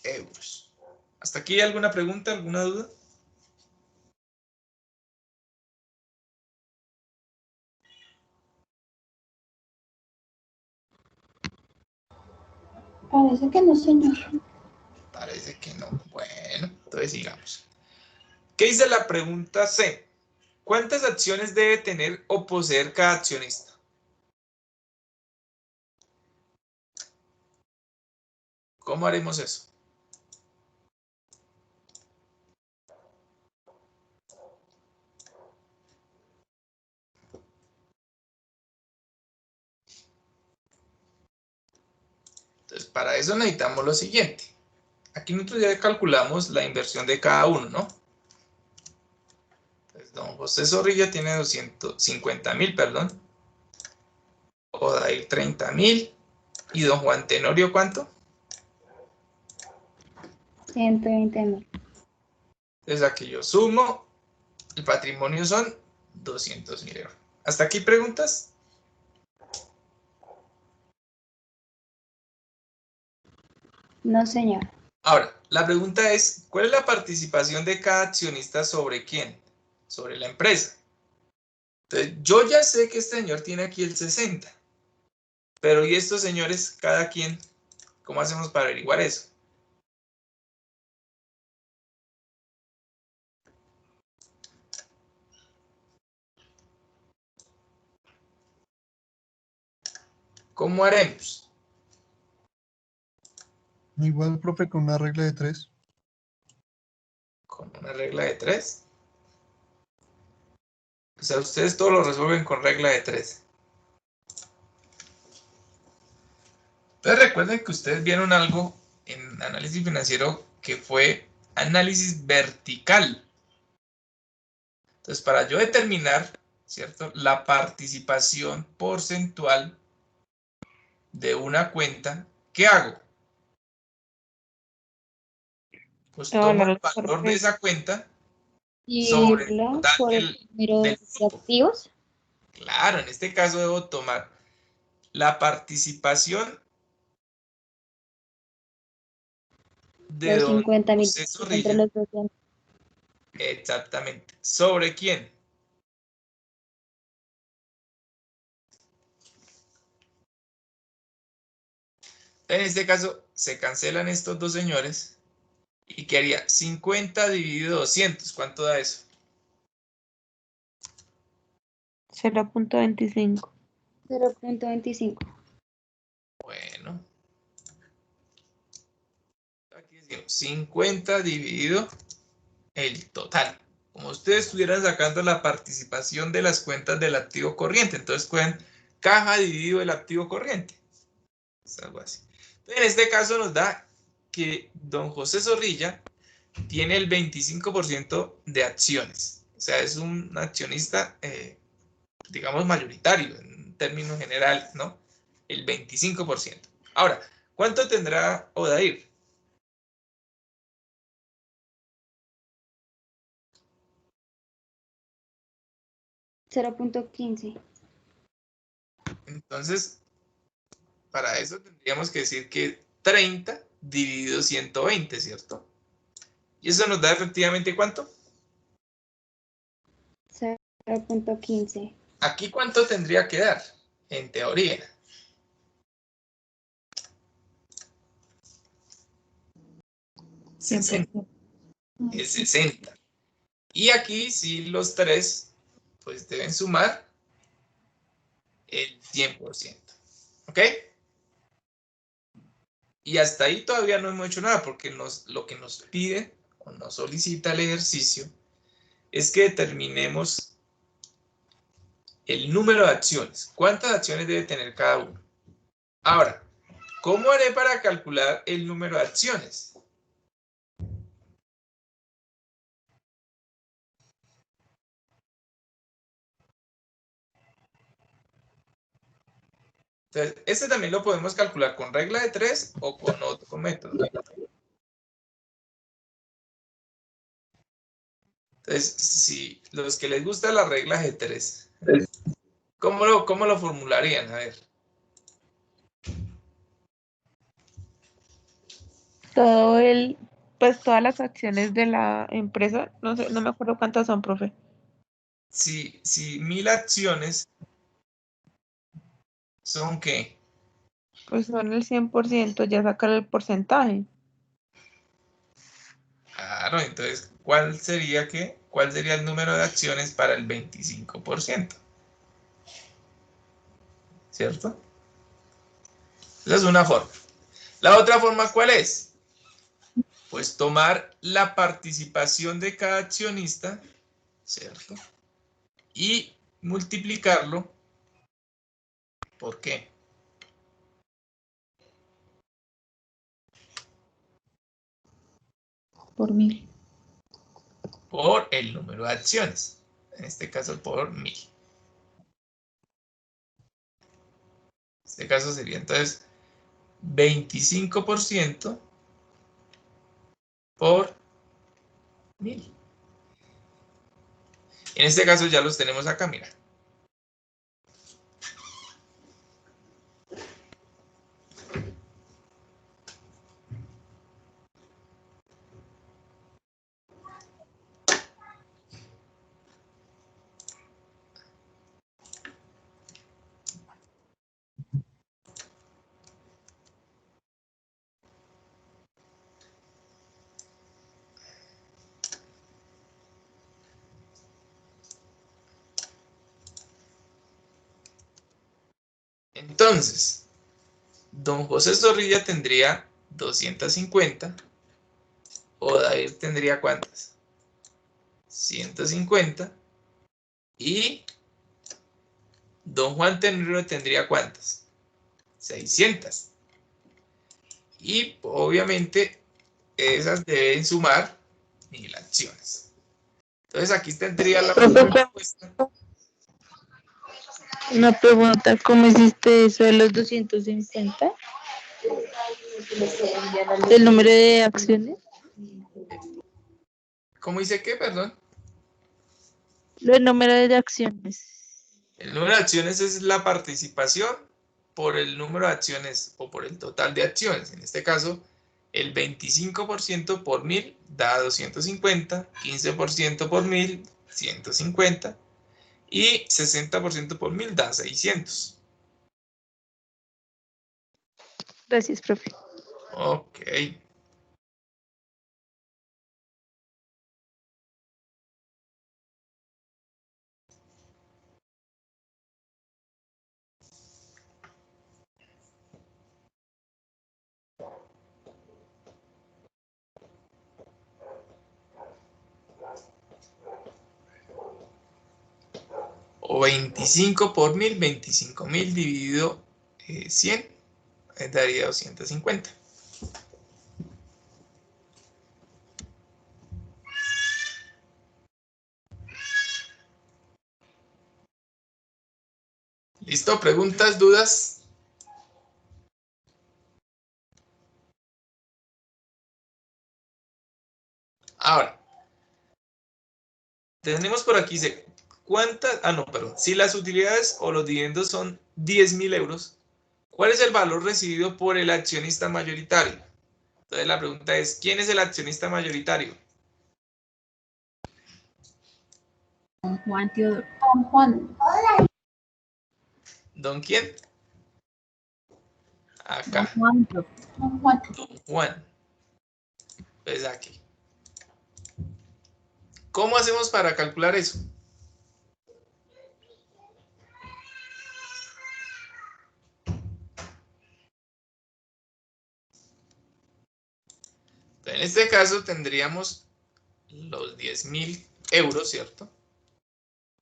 Speaker 2: euros. ¿Hasta aquí hay alguna pregunta, alguna duda?
Speaker 5: Parece que no, señor.
Speaker 2: Parece que no. Bueno, entonces sigamos. ¿Qué dice la pregunta C? ¿Cuántas acciones debe tener o poseer cada accionista? ¿Cómo haremos eso? Entonces, para eso necesitamos lo siguiente. Aquí nosotros ya calculamos la inversión de cada uno, ¿no? Entonces, don José Zorrilla tiene 250.000, perdón. Odair 30.000. ¿Y don Juan Tenorio cuánto?
Speaker 8: 120.000.
Speaker 2: Entonces aquí yo sumo, el patrimonio son 200.000 euros. ¿Hasta aquí preguntas?
Speaker 8: No, señor.
Speaker 2: Ahora, la pregunta es, ¿cuál es la participación de cada accionista sobre quién? Sobre la empresa. Entonces, yo ya sé que este señor tiene aquí el 60. Pero ¿y estos señores, cada quien? ¿Cómo hacemos para averiguar eso? ¿Cómo haremos?
Speaker 10: Igual, profe, con una regla de 3.
Speaker 2: Con una regla de 3. O sea, ustedes todo lo resuelven con regla de 3. Entonces recuerden que ustedes vieron algo en análisis financiero que fue análisis vertical. Entonces, para yo determinar, ¿cierto?, la participación porcentual de una cuenta, ¿qué hago? Pues tomo el valor de esa cuenta sobre el
Speaker 8: Dividirla
Speaker 2: total
Speaker 8: por el número
Speaker 2: del
Speaker 8: de
Speaker 2: grupo.
Speaker 8: activos.
Speaker 2: Claro, en este caso debo tomar la participación de
Speaker 8: Los
Speaker 2: don
Speaker 8: 50.000
Speaker 2: José
Speaker 8: entre
Speaker 2: Zorrilla.
Speaker 8: los 200.
Speaker 2: Exactamente. ¿Sobre quién? En este caso, se cancelan estos dos señores. ¿Y qué haría? 50 dividido 200. ¿Cuánto da eso?
Speaker 1: 0.25.
Speaker 8: 0.25.
Speaker 2: Bueno. Aquí decimos 50 dividido el total. Como ustedes estuvieran sacando la participación de las cuentas del activo corriente. Entonces, pueden caja dividido el activo corriente. Es algo así. En este caso nos da que don José Zorrilla tiene el 25% de acciones. O sea, es un accionista, digamos, mayoritario en términos generales, ¿no? El 25%. Ahora, ¿cuánto tendrá Odair?
Speaker 8: 0.15.
Speaker 2: Entonces, para eso tendríamos que decir que 30 dividido 120, ¿cierto? ¿Y eso nos da efectivamente cuánto?
Speaker 8: 0.15.
Speaker 2: Aquí cuánto tendría que dar, en teoría. Es 60. Y aquí sí los tres pues deben sumar el 100%. ¿Ok? Y hasta ahí todavía no hemos hecho nada porque lo que nos pide o nos solicita el ejercicio es que determinemos el número de acciones. ¿Cuántas acciones debe tener cada uno? Ahora, ¿cómo haré para calcular el número de acciones? Entonces, este también lo podemos calcular con regla de 3 o con otro método. Entonces, si los que les gusta la regla de 3, ¿cómo lo formularían? A ver.
Speaker 1: Pues todas las acciones de la empresa, no sé, no me acuerdo cuántas son, profe.
Speaker 2: Si 1000 acciones son ¿qué?
Speaker 1: Pues son el 100%, ya sacar el porcentaje.
Speaker 2: Claro, entonces, ¿cuál sería el número de acciones para el 25%? ¿Cierto? Esa es una forma. La otra forma, ¿cuál es? Pues tomar la participación de cada accionista, ¿cierto? Y multiplicarlo ¿por qué?
Speaker 7: Por 1000.
Speaker 2: Por el número de acciones. En este caso, por 1000. En este caso sería entonces 25% por 1000. En este caso ya los tenemos acá, mira. Entonces, don José Zorrilla tendría 250 o David tendría ¿cuántas? 150 y don Juan Tenero tendría ¿cuántas? 600. Y obviamente esas deben sumar 1000 acciones. Entonces aquí tendría la respuesta.
Speaker 11: Una pregunta, ¿cómo hiciste eso de los 250? ¿El número de acciones?
Speaker 2: ¿Cómo dice qué, perdón?
Speaker 11: El número de acciones.
Speaker 2: El número de acciones es la participación por el número de acciones o por el total de acciones. En este caso, el 25% por 1000 da 250, 15% por 1000, 150 y 60% por 1000 da 600.
Speaker 11: Gracias, profe.
Speaker 2: Ok. O 25 por 1000, 25.000 dividido 100, daría 250. ¿Listo? ¿Preguntas, dudas? Ahora, tenemos por aquí Si las utilidades o los dividendos son 10.000 euros, ¿cuál es el valor recibido por el accionista mayoritario? Entonces la pregunta es, ¿quién es el accionista mayoritario?
Speaker 5: Don Juan Teodoro.
Speaker 7: Don Juan.
Speaker 2: ¿Don quién?
Speaker 5: Don
Speaker 2: Acá,
Speaker 5: Juan, profe.
Speaker 7: Don Juan.
Speaker 2: Don Juan. Pues aquí. ¿Cómo hacemos para calcular eso? En este caso tendríamos los 10.000 euros, ¿cierto?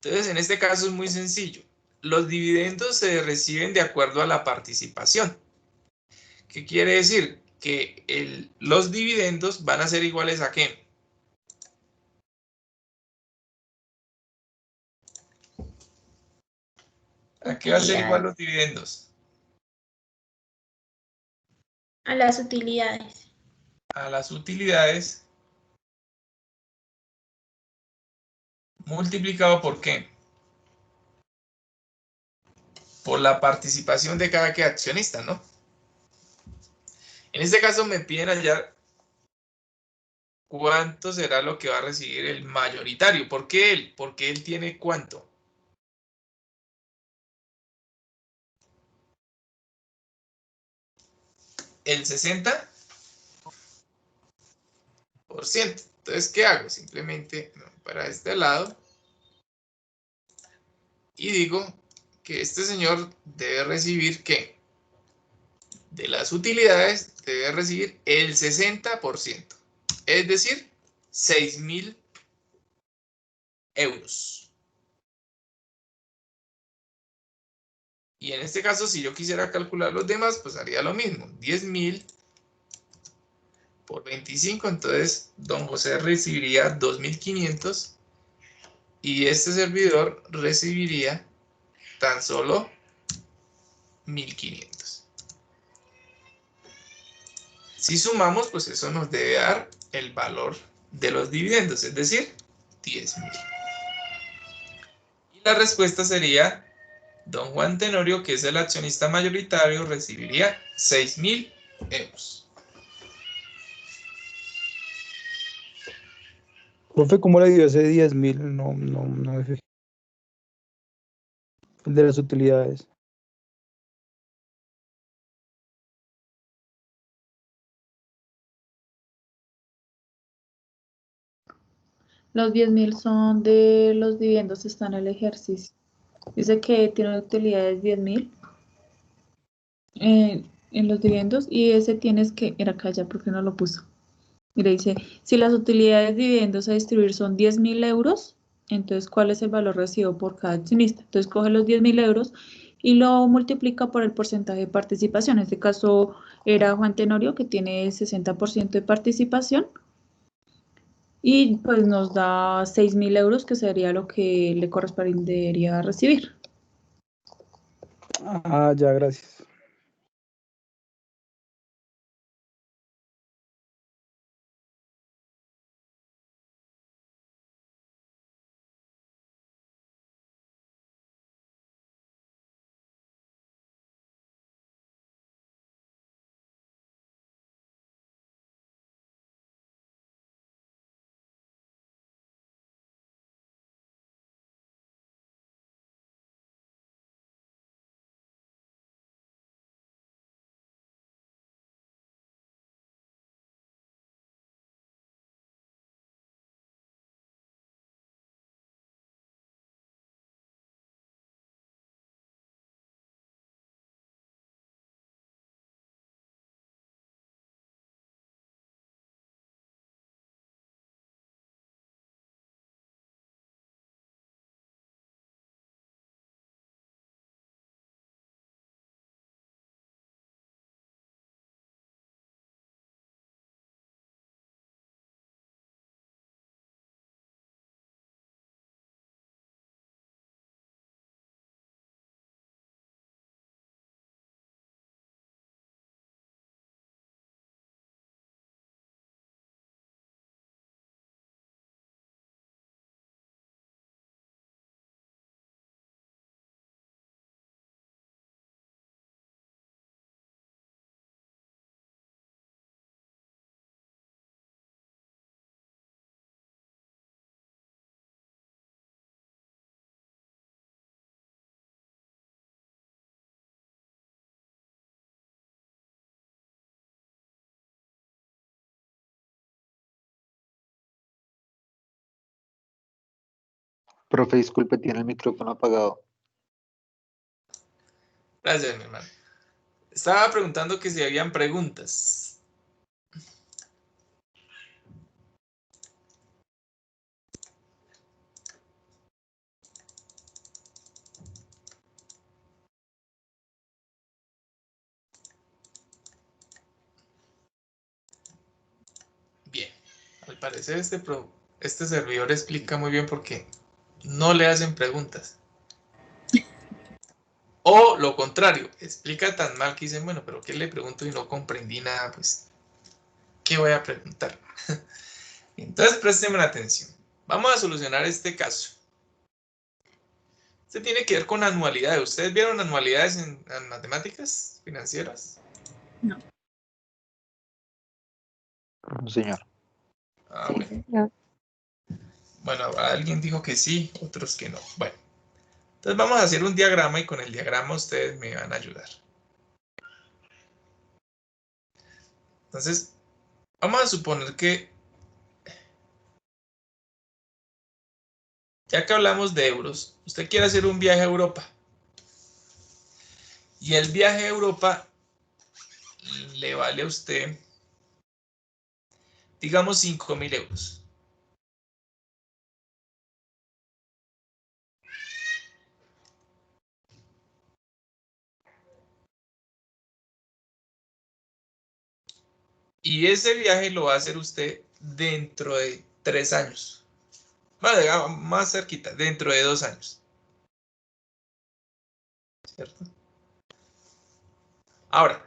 Speaker 2: Entonces, en este caso es muy sencillo. Los dividendos se reciben de acuerdo a la participación. ¿Qué quiere decir? Que los dividendos van a ser iguales ¿a qué? ¿A qué va a ser igual los dividendos?
Speaker 7: A las utilidades.
Speaker 2: A las utilidades multiplicado por ¿qué? Por la participación de cada accionista, ¿no? En este caso me piden hallar cuánto será lo que va a recibir el mayoritario. ¿Por qué él? Porque él tiene ¿cuánto? El 60%. Entonces, ¿qué hago? Simplemente para este lado y digo que este señor debe recibir ¿qué? De las utilidades debe recibir el 60%. Es decir, 6.000 euros. Y en este caso, si yo quisiera calcular los demás, pues haría lo mismo. 10.000 por 25, entonces don José recibiría 2.500 y este servidor recibiría tan solo 1.500. Si sumamos, pues eso nos debe dar el valor de los dividendos, es decir, 10.000. Y la respuesta sería, don Juan Tenorio, que es el accionista mayoritario, recibiría 6.000 euros.
Speaker 12: Profe, ¿cómo le dio ese 10.000? No me fijé. El de las utilidades.
Speaker 7: Los 10.000 son de los dividendos, está en el ejercicio. Dice que tiene utilidades 10.000 en los dividendos y ese tienes que, era acá ya porque no lo puso. Mira, dice, si las utilidades de dividendos a distribuir son 10.000 euros, entonces, ¿cuál es el valor recibido por cada accionista? Entonces, coge los 10.000 euros y lo multiplica por el porcentaje de participación. En este caso era Juan Tenorio, que tiene 60% de participación. Y pues nos da 6.000 euros, que sería lo que le correspondería recibir.
Speaker 12: Ah, ya, gracias.
Speaker 4: Profe, disculpe, tiene el micrófono apagado.
Speaker 2: Gracias, mi hermano. Estaba preguntando que si habían preguntas. Bien, al parecer este servidor explica muy bien por qué no le hacen preguntas. O lo contrario, explica tan mal que dicen, bueno, pero ¿qué le pregunto y no comprendí nada? Pues, ¿qué voy a preguntar? Entonces, préstenme atención. Vamos a solucionar este caso. Este tiene que ver con anualidades. ¿Ustedes vieron anualidades en matemáticas financieras?
Speaker 5: No.
Speaker 4: No, señor.
Speaker 2: Ah,
Speaker 8: Sí,
Speaker 2: bueno.
Speaker 8: señor.
Speaker 2: Bueno, alguien dijo que sí, otros que no. Bueno, entonces vamos a hacer un diagrama y con el diagrama ustedes me van a ayudar. Entonces, vamos a suponer que, ya que hablamos de euros, usted quiere hacer un viaje a Europa. Y el viaje a Europa le vale a usted, digamos, 5.000 euros. Y ese viaje lo va a hacer usted dentro de 3 años. Bueno, digamos, más cerquita, dentro de 2 años. ¿Cierto? Ahora,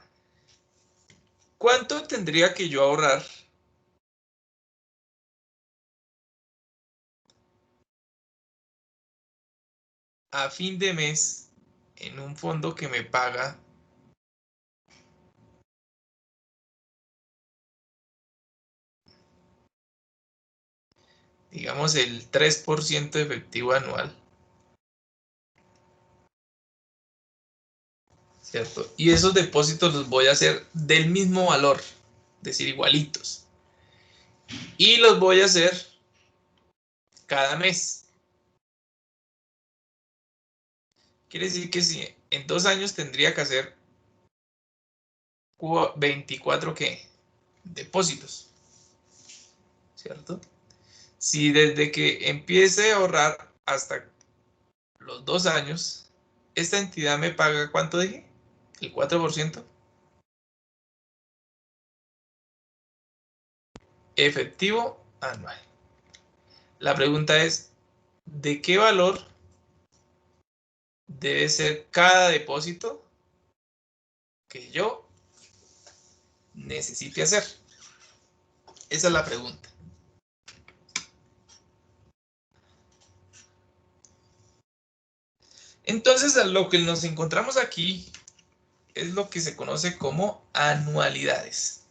Speaker 2: ¿cuánto tendría que yo ahorrar a fin de mes en un fondo que me paga digamos el 3% efectivo anual? ¿Cierto? Y esos depósitos los voy a hacer del mismo valor, es decir, igualitos. Y los voy a hacer cada mes. Quiere decir que si en 2 años tendría que hacer 24 ¿qué? Depósitos. ¿Cierto? Si desde que empiece a ahorrar hasta los 2 años, esta entidad me paga, ¿cuánto dije? El 4%. Efectivo anual. La pregunta es, ¿de qué valor debe ser cada depósito que yo necesite hacer? Esa es la pregunta. Entonces, lo que nos encontramos aquí es lo que se conoce como anualidades.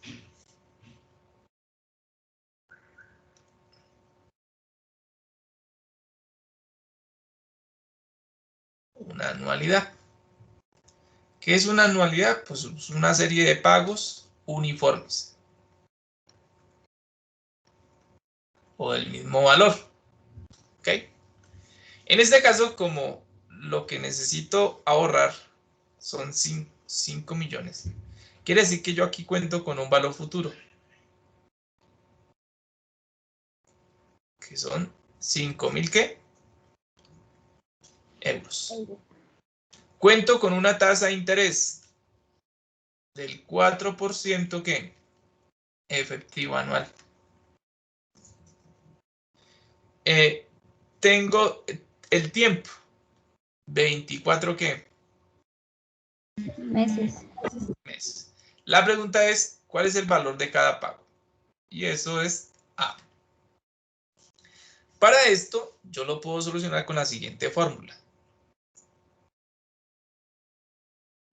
Speaker 2: Una anualidad. ¿Qué es una anualidad? Pues es una serie de pagos uniformes o del mismo valor. ¿Ok? En este caso, como lo que necesito ahorrar son 5 millones, quiere decir que yo aquí cuento con un valor futuro, que son 5.000 ¿qué? Euros. Cuento con una tasa de interés del 4% ¿qué? Efectivo anual. Tengo el tiempo, 24 ¿qué?
Speaker 8: Meses.
Speaker 2: Meses. La pregunta es, ¿cuál es el valor de cada pago? Y eso es A. Para esto, yo lo puedo solucionar con la siguiente fórmula.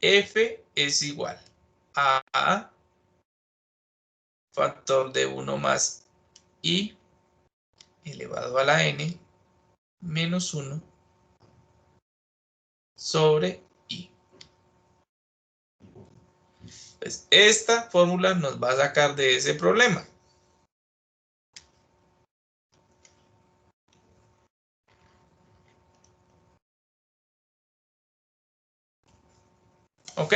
Speaker 2: F es igual a factor de 1 más I elevado a la n menos 1 sobre I. Pues esta fórmula nos va a sacar de ese problema. ¿Ok?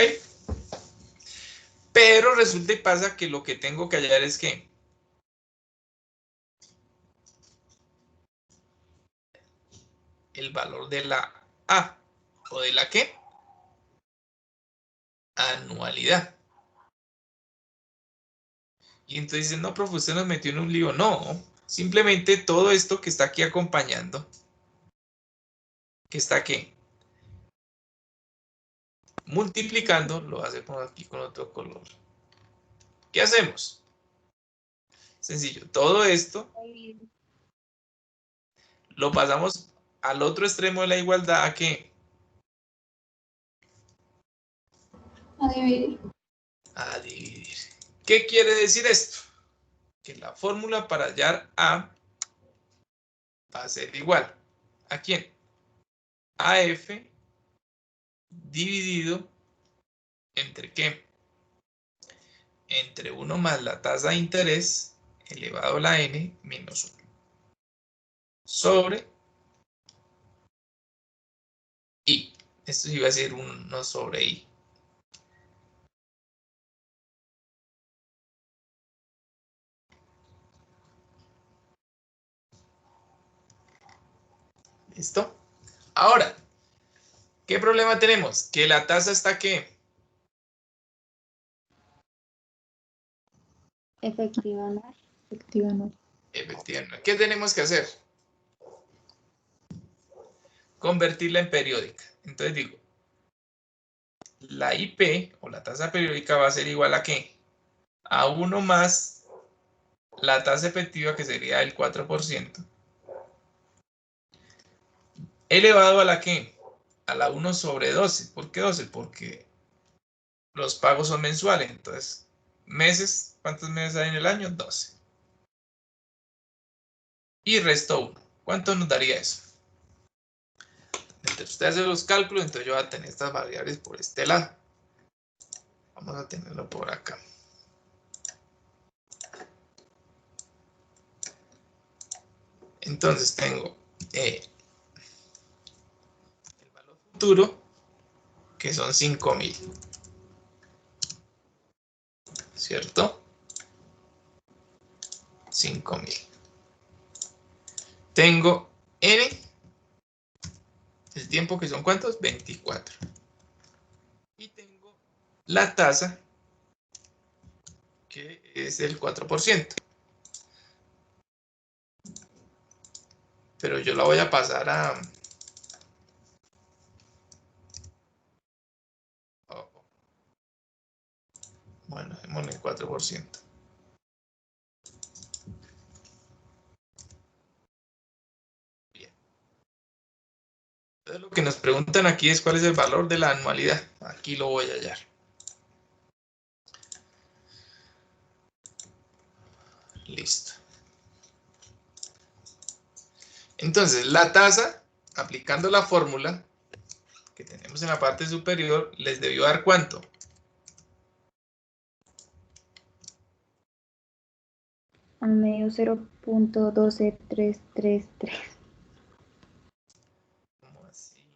Speaker 2: Pero resulta y pasa que lo que tengo que hallar es que el valor de la A, ¿o de la qué? Anualidad. Y entonces dicen, no, profe, usted nos metió en un lío. No, simplemente todo esto que está aquí acompañando, que está aquí, multiplicando, lo hace aquí con otro color. ¿Qué hacemos? Sencillo, todo esto lo pasamos al otro extremo de la igualdad. ¿A qué?
Speaker 7: A dividir.
Speaker 2: A dividir. ¿Qué quiere decir esto? Que la fórmula para hallar A va a ser igual. ¿A quién? A F dividido entre ¿qué? Entre 1 más la tasa de interés elevado a la n menos 1 sobre i. Esto iba a ser 1 sobre i. ¿Listo? Ahora, ¿qué problema tenemos? Que la tasa está ¿qué?
Speaker 8: Efectiva, ¿no?
Speaker 7: Efectiva no.
Speaker 2: Efectivamente. ¿Qué tenemos que hacer? Convertirla en periódica. Entonces digo, la IP o la tasa periódica va a ser igual a ¿qué? A 1 más la tasa efectiva, que sería el 4%, elevado a la ¿qué? A la 1 sobre 12. ¿Por qué 12? Porque los pagos son mensuales. Entonces, meses, ¿cuántos meses hay en el año? 12. Y resto 1. ¿Cuánto nos daría eso? Entonces, usted hace los cálculos, entonces yo voy a tener estas variables por este lado. Vamos a tenerlo por acá. Entonces tengo el valor futuro, que son 5.000. ¿Cierto? 5.000. Tengo n, el tiempo, que son ¿cuántos? 24. Y tengo la tasa, que es el 4%. Pero yo la voy a pasar a... Bueno, démosle el 4%. Bien. Entonces lo que nos preguntan aquí es cuál es el valor de la anualidad. Aquí lo voy a hallar. Listo. Entonces, la tasa, aplicando la fórmula que tenemos en la parte superior, les debió dar ¿cuánto?
Speaker 8: Al medio 0.12333.
Speaker 2: ¿Cómo así?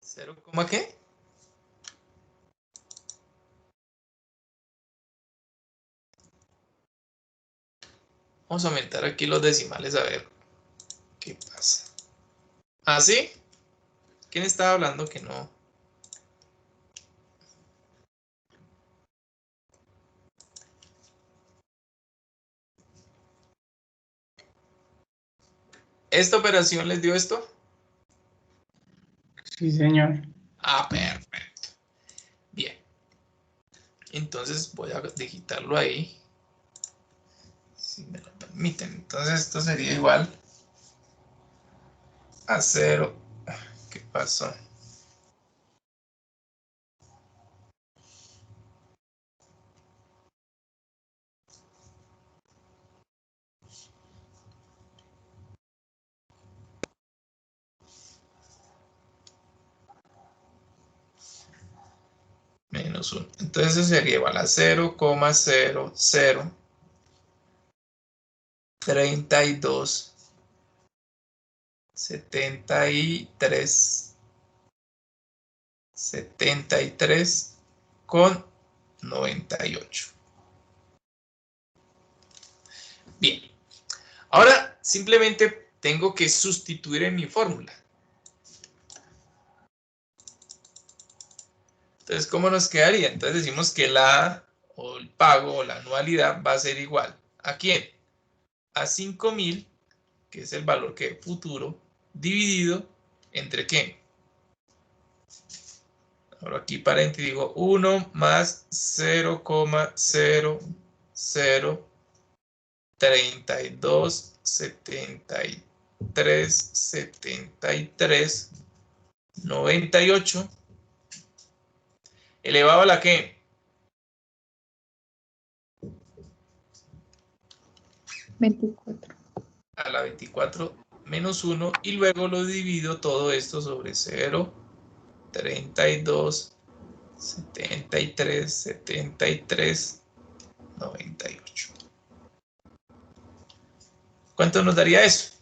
Speaker 2: ¿0, qué? Vamos a aumentar aquí los decimales a ver qué pasa. ¿Ah, sí? ¿Quién estaba hablando que no? ¿Esta operación les dio esto?
Speaker 6: Sí, señor.
Speaker 2: Ah, perfecto. Bien. Entonces voy a digitarlo ahí, si me lo permiten. Entonces esto sería igual a 0. ¿Qué pasó? Menos 1. Entonces eso sería igual a 0,0032 73,98. Bien. Ahora simplemente tengo que sustituir en mi fórmula. Entonces, ¿cómo nos quedaría? Entonces decimos que la o el pago o la anualidad va a ser igual. ¿A quién? A 5.000, que es el valor que futuro, dividido entre ¿qué? Ahora aquí paréntesis digo 1 más 0,00737398 elevado a la ¿qué? A la 24 menos 1 y luego lo divido todo esto sobre 0,32737398. ¿Cuánto nos daría eso?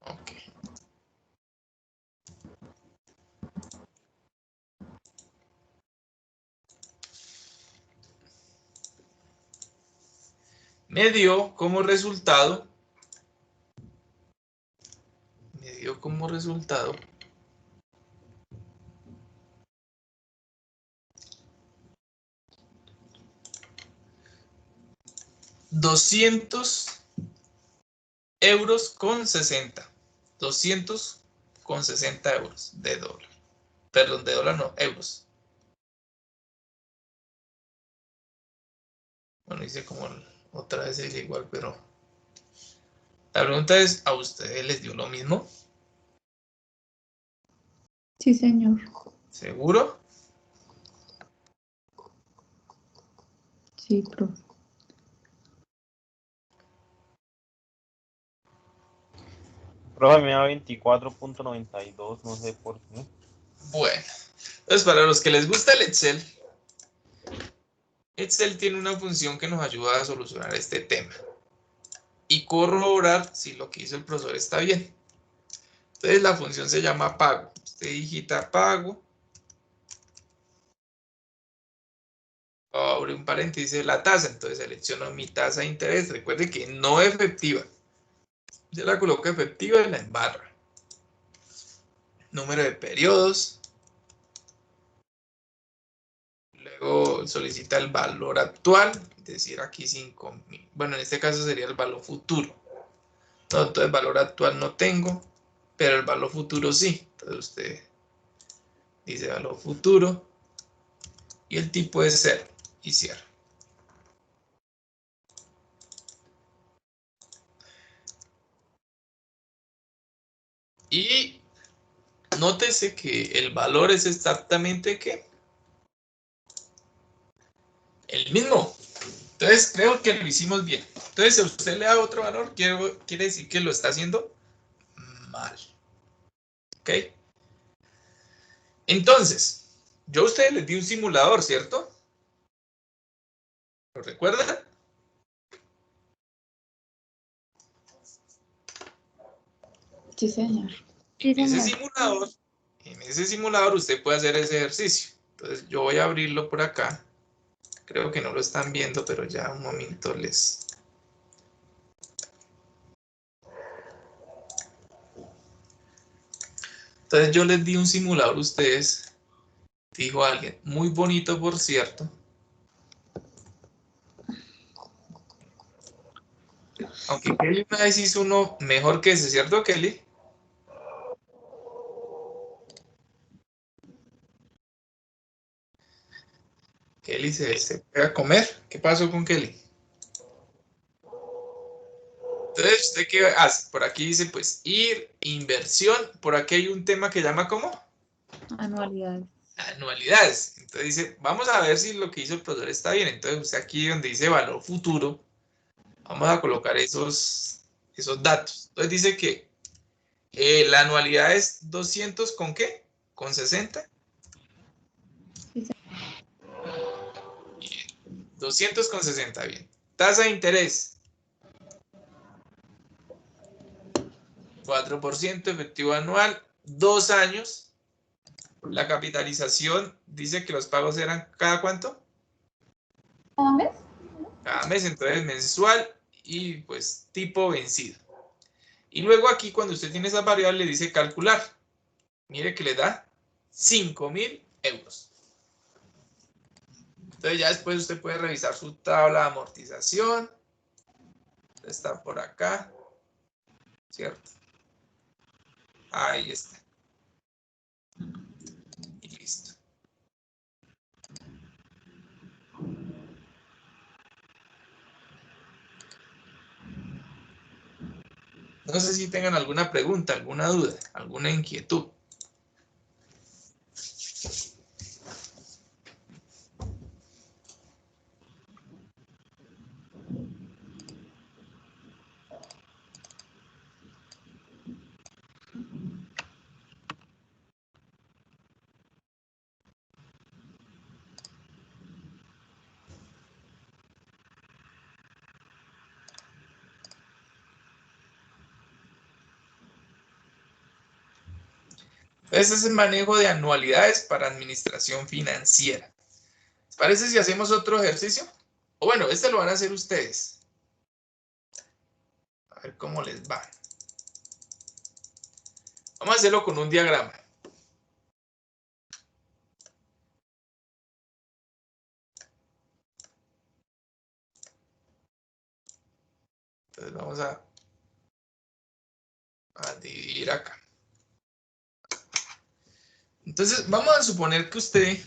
Speaker 2: Ok. Me dio como resultado 200,60 €. 200,60 € de dólar. Perdón, de dólar no, euros. Bueno, hice como otra vez es igual, pero la pregunta es, ¿a ustedes les dio lo mismo?
Speaker 7: Sí, señor.
Speaker 2: ¿Seguro?
Speaker 7: Sí, profe.
Speaker 13: Profe, me da 24.92, no sé por qué.
Speaker 2: Bueno, entonces para los que les gusta el Excel, Excel tiene una función que nos ayuda a solucionar este tema y corroborar si lo que hizo el profesor está bien. Entonces la función se llama pago. Usted digita pago, abre un paréntesis la tasa, entonces selecciono mi tasa de interés. Recuerde que no efectiva. Se la coloca efectiva y la embarra. Número de periodos. Luego solicita el valor actual, es decir, aquí 5.000. Bueno, en este caso sería el valor futuro. No, entonces el valor actual no tengo, pero el valor futuro sí. Entonces usted dice valor futuro y el tipo es 0 y cierra. Y nótese que el valor es exactamente ¿qué? El mismo. Entonces creo que lo hicimos bien. Entonces si a usted le da otro valor, quiere decir que lo está haciendo mal. ¿Ok? Entonces, yo a ustedes les di un simulador, ¿cierto? ¿Lo recuerdan?
Speaker 7: Sí, señor.
Speaker 8: Sí,
Speaker 2: En
Speaker 8: señor.
Speaker 2: ese simulador usted puede hacer ese ejercicio. Entonces yo voy a abrirlo por acá. Creo que no lo están viendo, pero ya un momento les... Entonces yo les di un simulador a ustedes. Dijo alguien, muy bonito por cierto. Aunque Kelly una vez hizo uno mejor que ese, ¿cierto, Kelly? Kelly se fue a comer. ¿Qué pasó con Kelly? Entonces, ¿usted qué hace? Por aquí dice, pues, ir, inversión. Por aquí hay un tema que llama, ¿cómo?
Speaker 7: Anualidades.
Speaker 2: Anualidades. Entonces dice, vamos a ver si lo que hizo el profesor está bien. Entonces, usted aquí donde dice valor futuro, vamos a colocar esos datos. Entonces dice que la anualidad es 200 ¿con qué? ¿Con 60?
Speaker 7: Sí,
Speaker 2: 200 con 60, bien. Tasa de interés. 4% efectivo anual, 2 años. La capitalización dice que los pagos eran ¿cada cuánto?
Speaker 7: ¿Cada mes?
Speaker 2: Cada mes, entonces mensual y pues tipo vencido. Y luego aquí cuando usted tiene esa variable dice calcular. Mire que le da 5.000 euros. Entonces ya después usted puede revisar su tabla de amortización. Está por acá. ¿Cierto? Ahí está. Y listo. No sé si tengan alguna pregunta, alguna duda, alguna inquietud. Ese es el manejo de anualidades para administración financiera. ¿Les parece si hacemos otro ejercicio? O bueno, este lo van a hacer ustedes. A ver cómo les va. Vamos a hacerlo con un diagrama. Entonces vamos a dividir acá. Entonces vamos a suponer que usted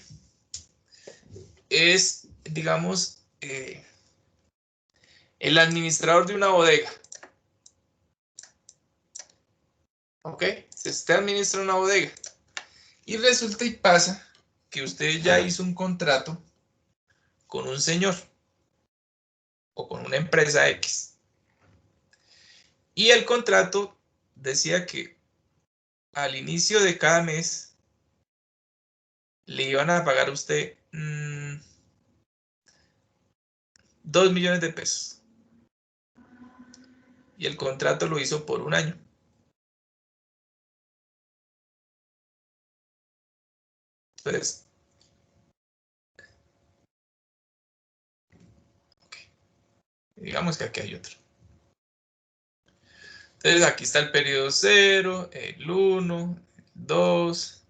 Speaker 2: es, digamos, el administrador de una bodega. ¿Ok? Usted administra una bodega. Y resulta y pasa que usted ya hizo un contrato con un señor o con una empresa X. Y el contrato decía que al inicio de cada mes le iban a pagar a usted 2 millones de pesos. Y el contrato lo hizo por un año. Entonces, digamos que aquí hay otro. Entonces aquí está el periodo 0, el 1, el 2,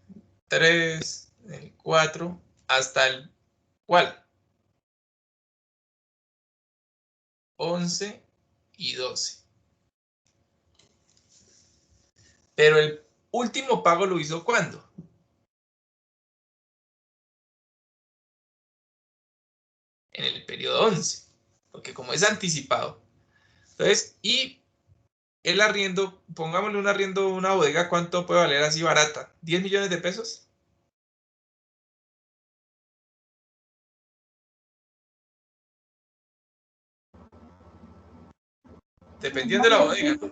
Speaker 2: 3, el 4, hasta el ¿cuál? 11 y 12. Pero el último pago lo hizo ¿cuándo? En el periodo 11, porque como es anticipado. Entonces, y el arriendo, pongámosle un arriendo, una bodega, ¿cuánto puede valer así barata? ¿10 millones de pesos? Dependiendo de la bodega, ¿no?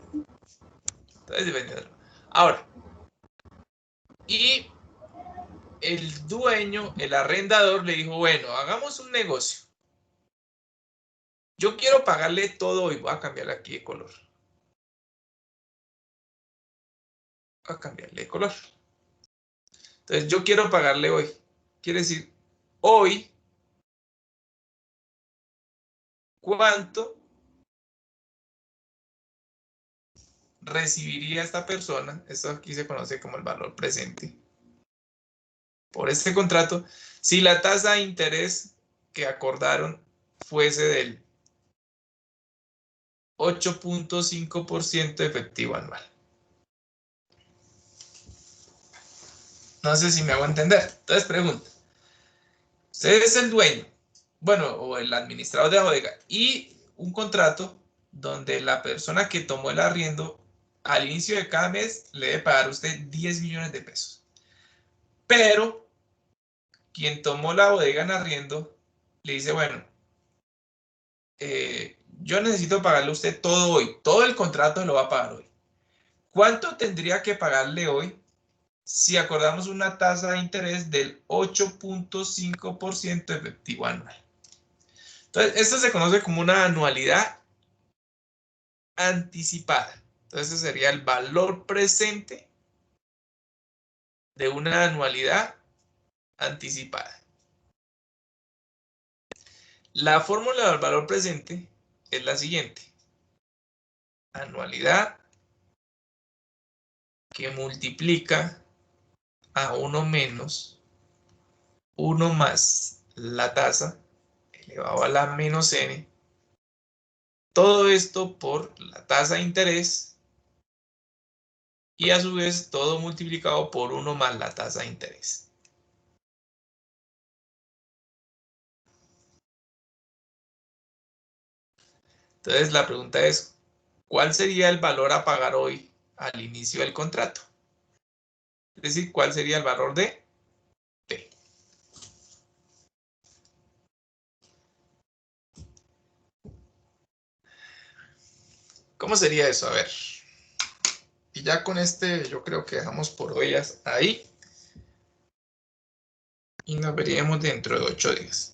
Speaker 2: Entonces, dependiendo. Ahora, y el dueño, el arrendador, le dijo, bueno, hagamos un negocio. Yo quiero pagarle todo hoy. Voy a cambiarle aquí de color. Voy a cambiarle de color. Entonces, yo quiero pagarle hoy. Quiere decir, hoy, ¿cuánto recibiría esta persona? Esto aquí se conoce como el valor presente. Por este contrato, si la tasa de interés que acordaron fuese del 8.5% efectivo anual. No sé si me hago entender. Entonces pregunta, usted es el dueño, bueno, o el administrador de la bodega, y un contrato donde la persona que tomó el arriendo al inicio de cada mes le debe pagar a usted 10 millones de pesos. Pero quien tomó la bodega en arriendo le dice, bueno, yo necesito pagarle a usted todo hoy. Todo el contrato lo va a pagar hoy. ¿Cuánto tendría que pagarle hoy si acordamos una tasa de interés del 8.5% efectivo anual? Entonces, esto se conoce como una anualidad anticipada. Entonces, ese sería el valor presente de una anualidad anticipada. La fórmula del valor presente es la siguiente. Anualidad que multiplica a 1 menos 1 más la tasa elevado a la menos n. Todo esto por la tasa de interés y a su vez todo multiplicado por 1 más la tasa de interés. Entonces la pregunta es, ¿cuál sería el valor a pagar hoy al inicio del contrato? Es decir, ¿cuál sería el valor de P? ¿Cómo sería eso? A ver. Y ya con este yo creo que dejamos por hoy ahí. Y nos veríamos dentro de 8 días.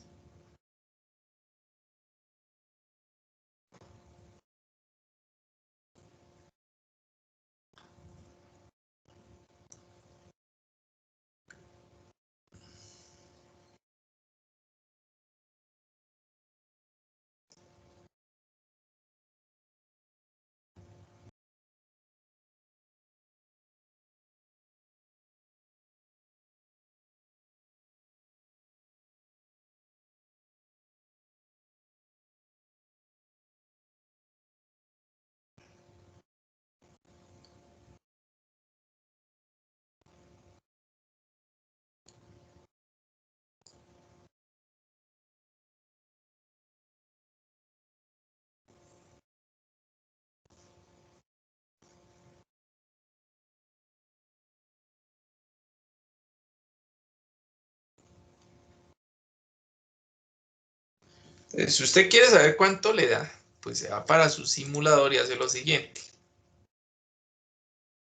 Speaker 2: Si usted quiere saber cuánto le da, pues se va para su simulador y hace lo siguiente.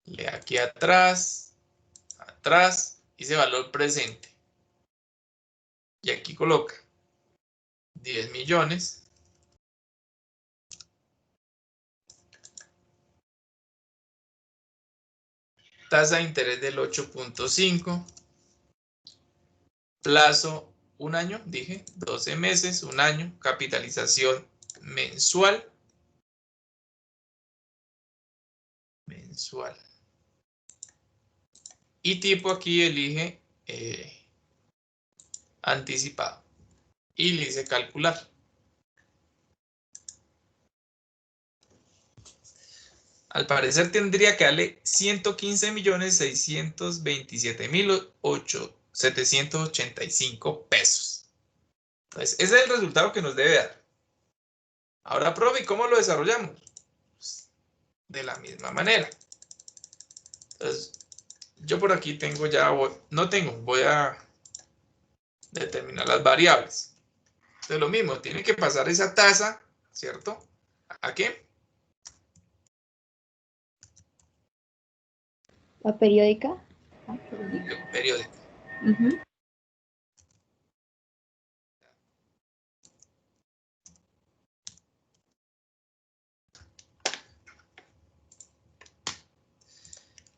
Speaker 2: Le da aquí atrás, dice valor presente. Y aquí coloca 10 millones. Tasa de interés del 8.5. Plazo 1 año, dije, 12 meses, 1 año. Capitalización mensual. Y tipo aquí elige anticipado. Y le dice calcular. Al parecer tendría que darle 115.627.785 pesos. Entonces, ese es el resultado que nos debe dar. Ahora, profe, ¿cómo lo desarrollamos? Pues, de la misma manera. Entonces, yo por aquí tengo ya, voy a determinar las variables. Entonces, lo mismo, tiene que pasar esa tasa, ¿cierto? ¿A qué?
Speaker 8: ¿La periódica?
Speaker 2: Periódica.
Speaker 5: Ujú.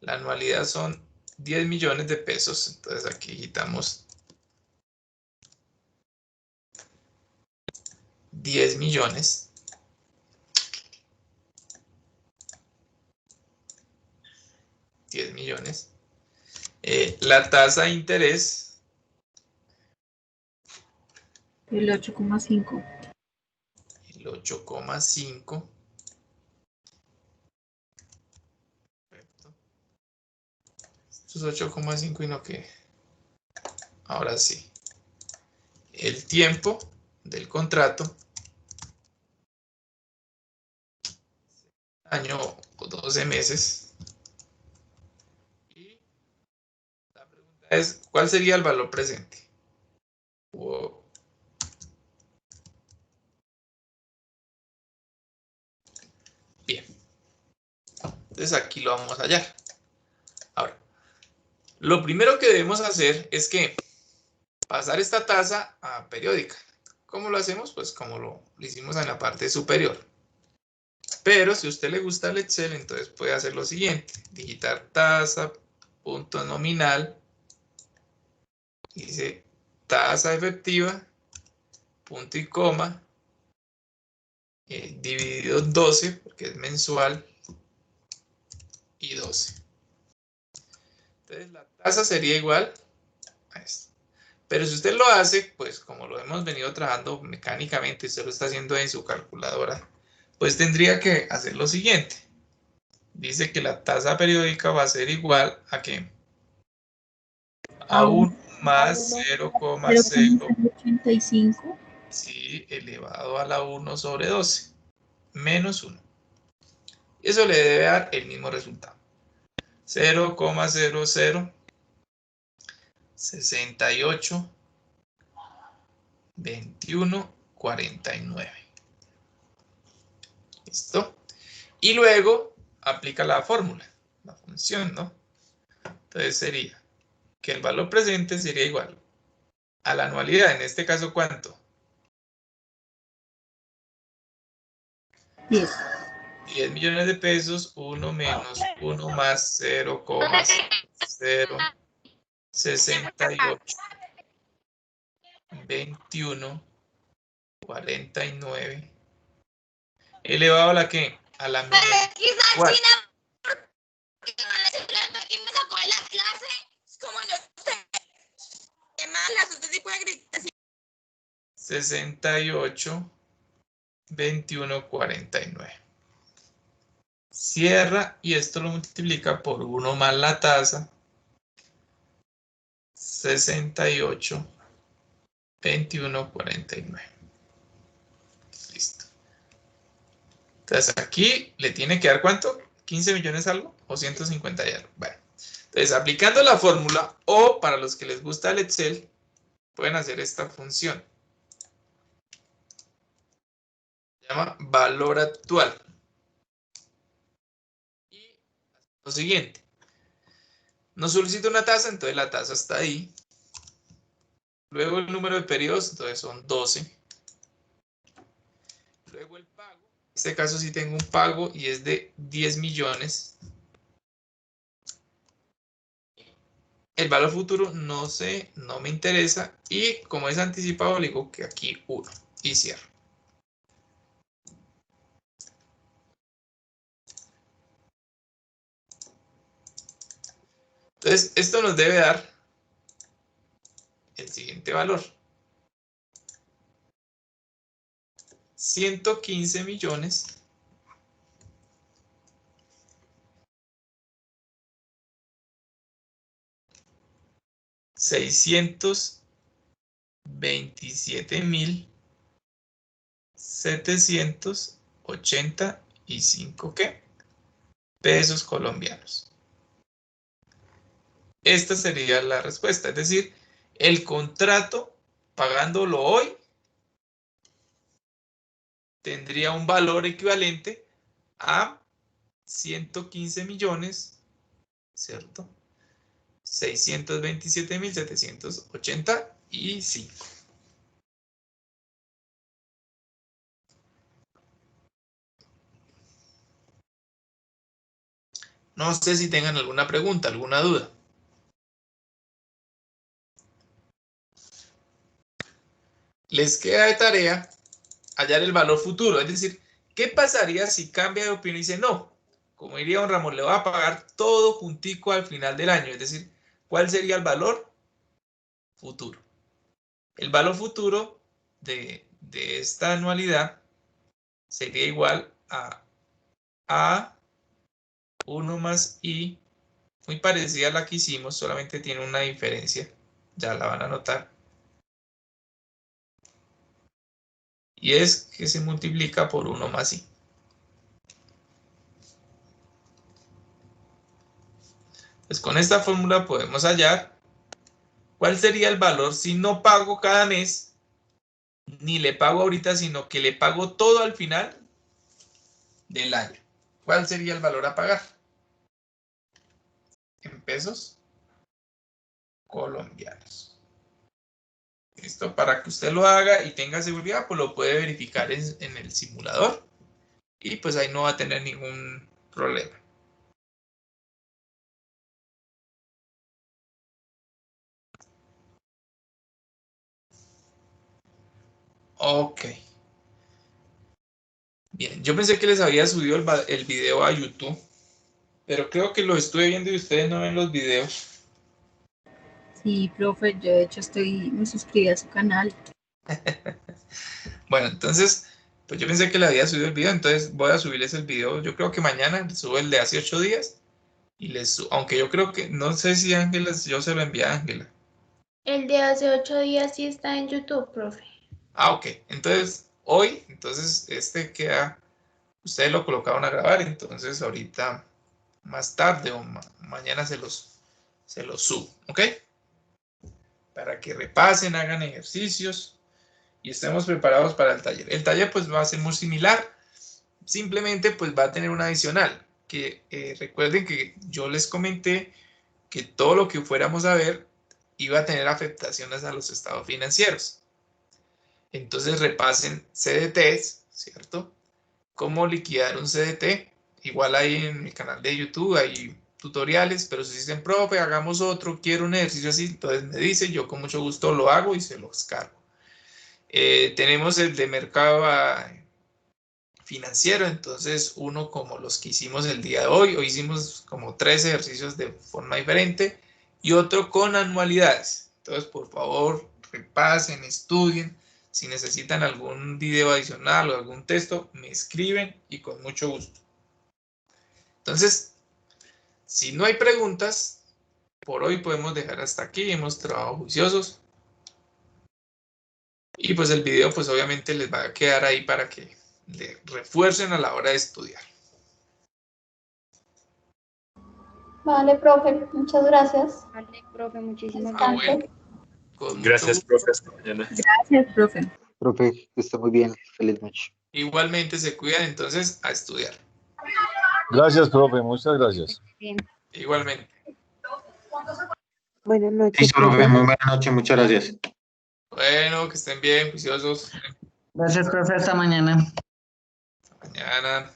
Speaker 2: La anualidad son 10 millones de pesos. Entonces aquí quitamos 10 millones. La tasa de interés,
Speaker 5: El 8,5.
Speaker 2: el 8,5. Esto es 8,5 y no que. Ahora sí. El tiempo del contrato, año o 12 meses. Y la pregunta es, ¿cuál sería el valor presente? Wow. Bien. Entonces aquí lo vamos a hallar. Ahora, lo primero que debemos hacer es que pasar esta tasa a periódica. ¿Cómo lo hacemos? Pues como lo hicimos en la parte superior. Pero si a usted le gusta el Excel, entonces puede hacer lo siguiente. Digitar tasa, punto nominal. Dice tasa efectiva, punto y coma. Dividido en 12, porque es mensual. Y 12. Entonces la tasa sería igual a esto. Pero si usted lo hace, pues como lo hemos venido trabajando mecánicamente, usted lo está haciendo en su calculadora, pues tendría que hacer lo siguiente. Dice que la tasa periódica va a ser igual a ¿qué? A 1 más 0,0.
Speaker 5: 0,085.
Speaker 2: Sí, elevado a la 1 sobre 12. Menos 1. Eso le debe dar el mismo resultado. 0,0068 21,49. ¿Listo? Y luego aplica la fórmula, la función, ¿no? Entonces sería que el valor presente sería igual a la anualidad. En este caso, ¿cuánto?
Speaker 5: 10.
Speaker 2: 10 millones de pesos, 1 menos 1 más 0,068 21,49 elevado a la ¿qué? A la menos 4.
Speaker 14: ¿Quién me sacó de la clase? Como no sé. Qué malas, usted sí puede gritar.
Speaker 2: 68, 21,49. Cierra y esto lo multiplica por 1 más la tasa. 68, 21,49. Listo. Entonces aquí le tiene que dar ¿cuánto? ¿15 millones algo? ¿O 150 y algo? Bueno. Entonces aplicando la fórmula o para los que les gusta el Excel, pueden hacer esta función. Se llama valor actual. Y lo siguiente. Nos solicita una tasa, entonces la tasa está ahí. Luego el número de periodos, entonces son 12. Luego el pago. En este caso sí tengo un pago y es de 10 millones. El valor futuro no sé, no me interesa. Y como es anticipado, le digo que aquí 1. Y cierro. Entonces, esto nos debe dar el siguiente valor. 115 millones 627,785 ¿qué? Pesos colombianos. Esta sería la respuesta, es decir, el contrato pagándolo hoy tendría un valor equivalente a 115 millones, ¿cierto? 627.785. No sé si tengan alguna pregunta, alguna duda. Les queda de tarea hallar el valor futuro, es decir, ¿qué pasaría si cambia de opinión y dice no? Como diría don Ramón, le va a pagar todo juntico al final del año, es decir, ¿cuál sería el valor futuro? El valor futuro de esta anualidad sería igual a 1 más I, muy parecida a la que hicimos, solamente tiene una diferencia, ya la van a notar. Y es que se multiplica por 1 más I. Pues con esta fórmula podemos hallar cuál sería el valor si no pago cada mes, ni le pago ahorita, sino que le pago todo al final del año. ¿Cuál sería el valor a pagar? En pesos colombianos. Listo, para que usted lo haga y tenga seguridad, pues lo puede verificar en el simulador y pues ahí no va a tener ningún problema. Ok. Bien, yo pensé que les había subido el video a YouTube, pero creo que lo estuve viendo y ustedes no ven los videos.
Speaker 5: Sí, profe, yo de hecho me suscribí a su canal.
Speaker 2: Bueno, entonces, pues yo pensé que le había subido el video, entonces voy a subirles el video. Yo creo que mañana les subo el de hace 8 días. Y aunque yo creo que, no sé si Ángela, yo se lo envié a Ángela.
Speaker 14: El de hace 8 días sí está en YouTube, profe.
Speaker 2: Ah, ok. Entonces, hoy, este queda, ustedes lo colocaron a grabar, entonces ahorita, más tarde o mañana se los subo, ¿ok? Para que repasen, hagan ejercicios y estemos preparados para el taller. El taller pues va a ser muy similar, simplemente pues va a tener un adicional, que recuerden que yo les comenté que todo lo que fuéramos a ver iba a tener afectaciones a los estados financieros. Entonces repasen CDTs, ¿cierto? ¿Cómo liquidar un CDT? Igual ahí en mi canal de YouTube hay tutoriales, pero si dicen, profe, hagamos otro, quiero un ejercicio así, entonces me dice, yo con mucho gusto lo hago y se los cargo. Tenemos el de mercado financiero, entonces uno como los que hicimos el día de hoy hicimos como 3 ejercicios de forma diferente y otro con anualidades. Entonces, por favor, repasen, estudien. Si necesitan algún video adicional o algún texto, me escriben y con mucho gusto. Entonces, si no hay preguntas, por hoy podemos dejar hasta aquí. Hemos trabajado juiciosos. Y pues el video, pues obviamente les va a quedar ahí para que le refuercen a la hora de estudiar.
Speaker 14: Vale, profe, muchas gracias.
Speaker 8: Vale, profe, muchísimas
Speaker 14: gracias.
Speaker 2: Bueno,
Speaker 3: Gracias, profe. Hasta mañana.
Speaker 5: Gracias, profe.
Speaker 4: Profe, que esté muy bien. Feliz noche.
Speaker 2: Igualmente se cuidan, entonces a estudiar.
Speaker 15: Gracias, profe. Muchas gracias.
Speaker 8: Bien.
Speaker 2: Igualmente.
Speaker 11: Buenas noches,
Speaker 16: Sí, profe,
Speaker 11: profe.
Speaker 16: muy buenas noches, muchas gracias.
Speaker 2: Bueno, que estén bien, juiciosos.
Speaker 6: Gracias, profe. Hasta mañana.
Speaker 2: Hasta mañana.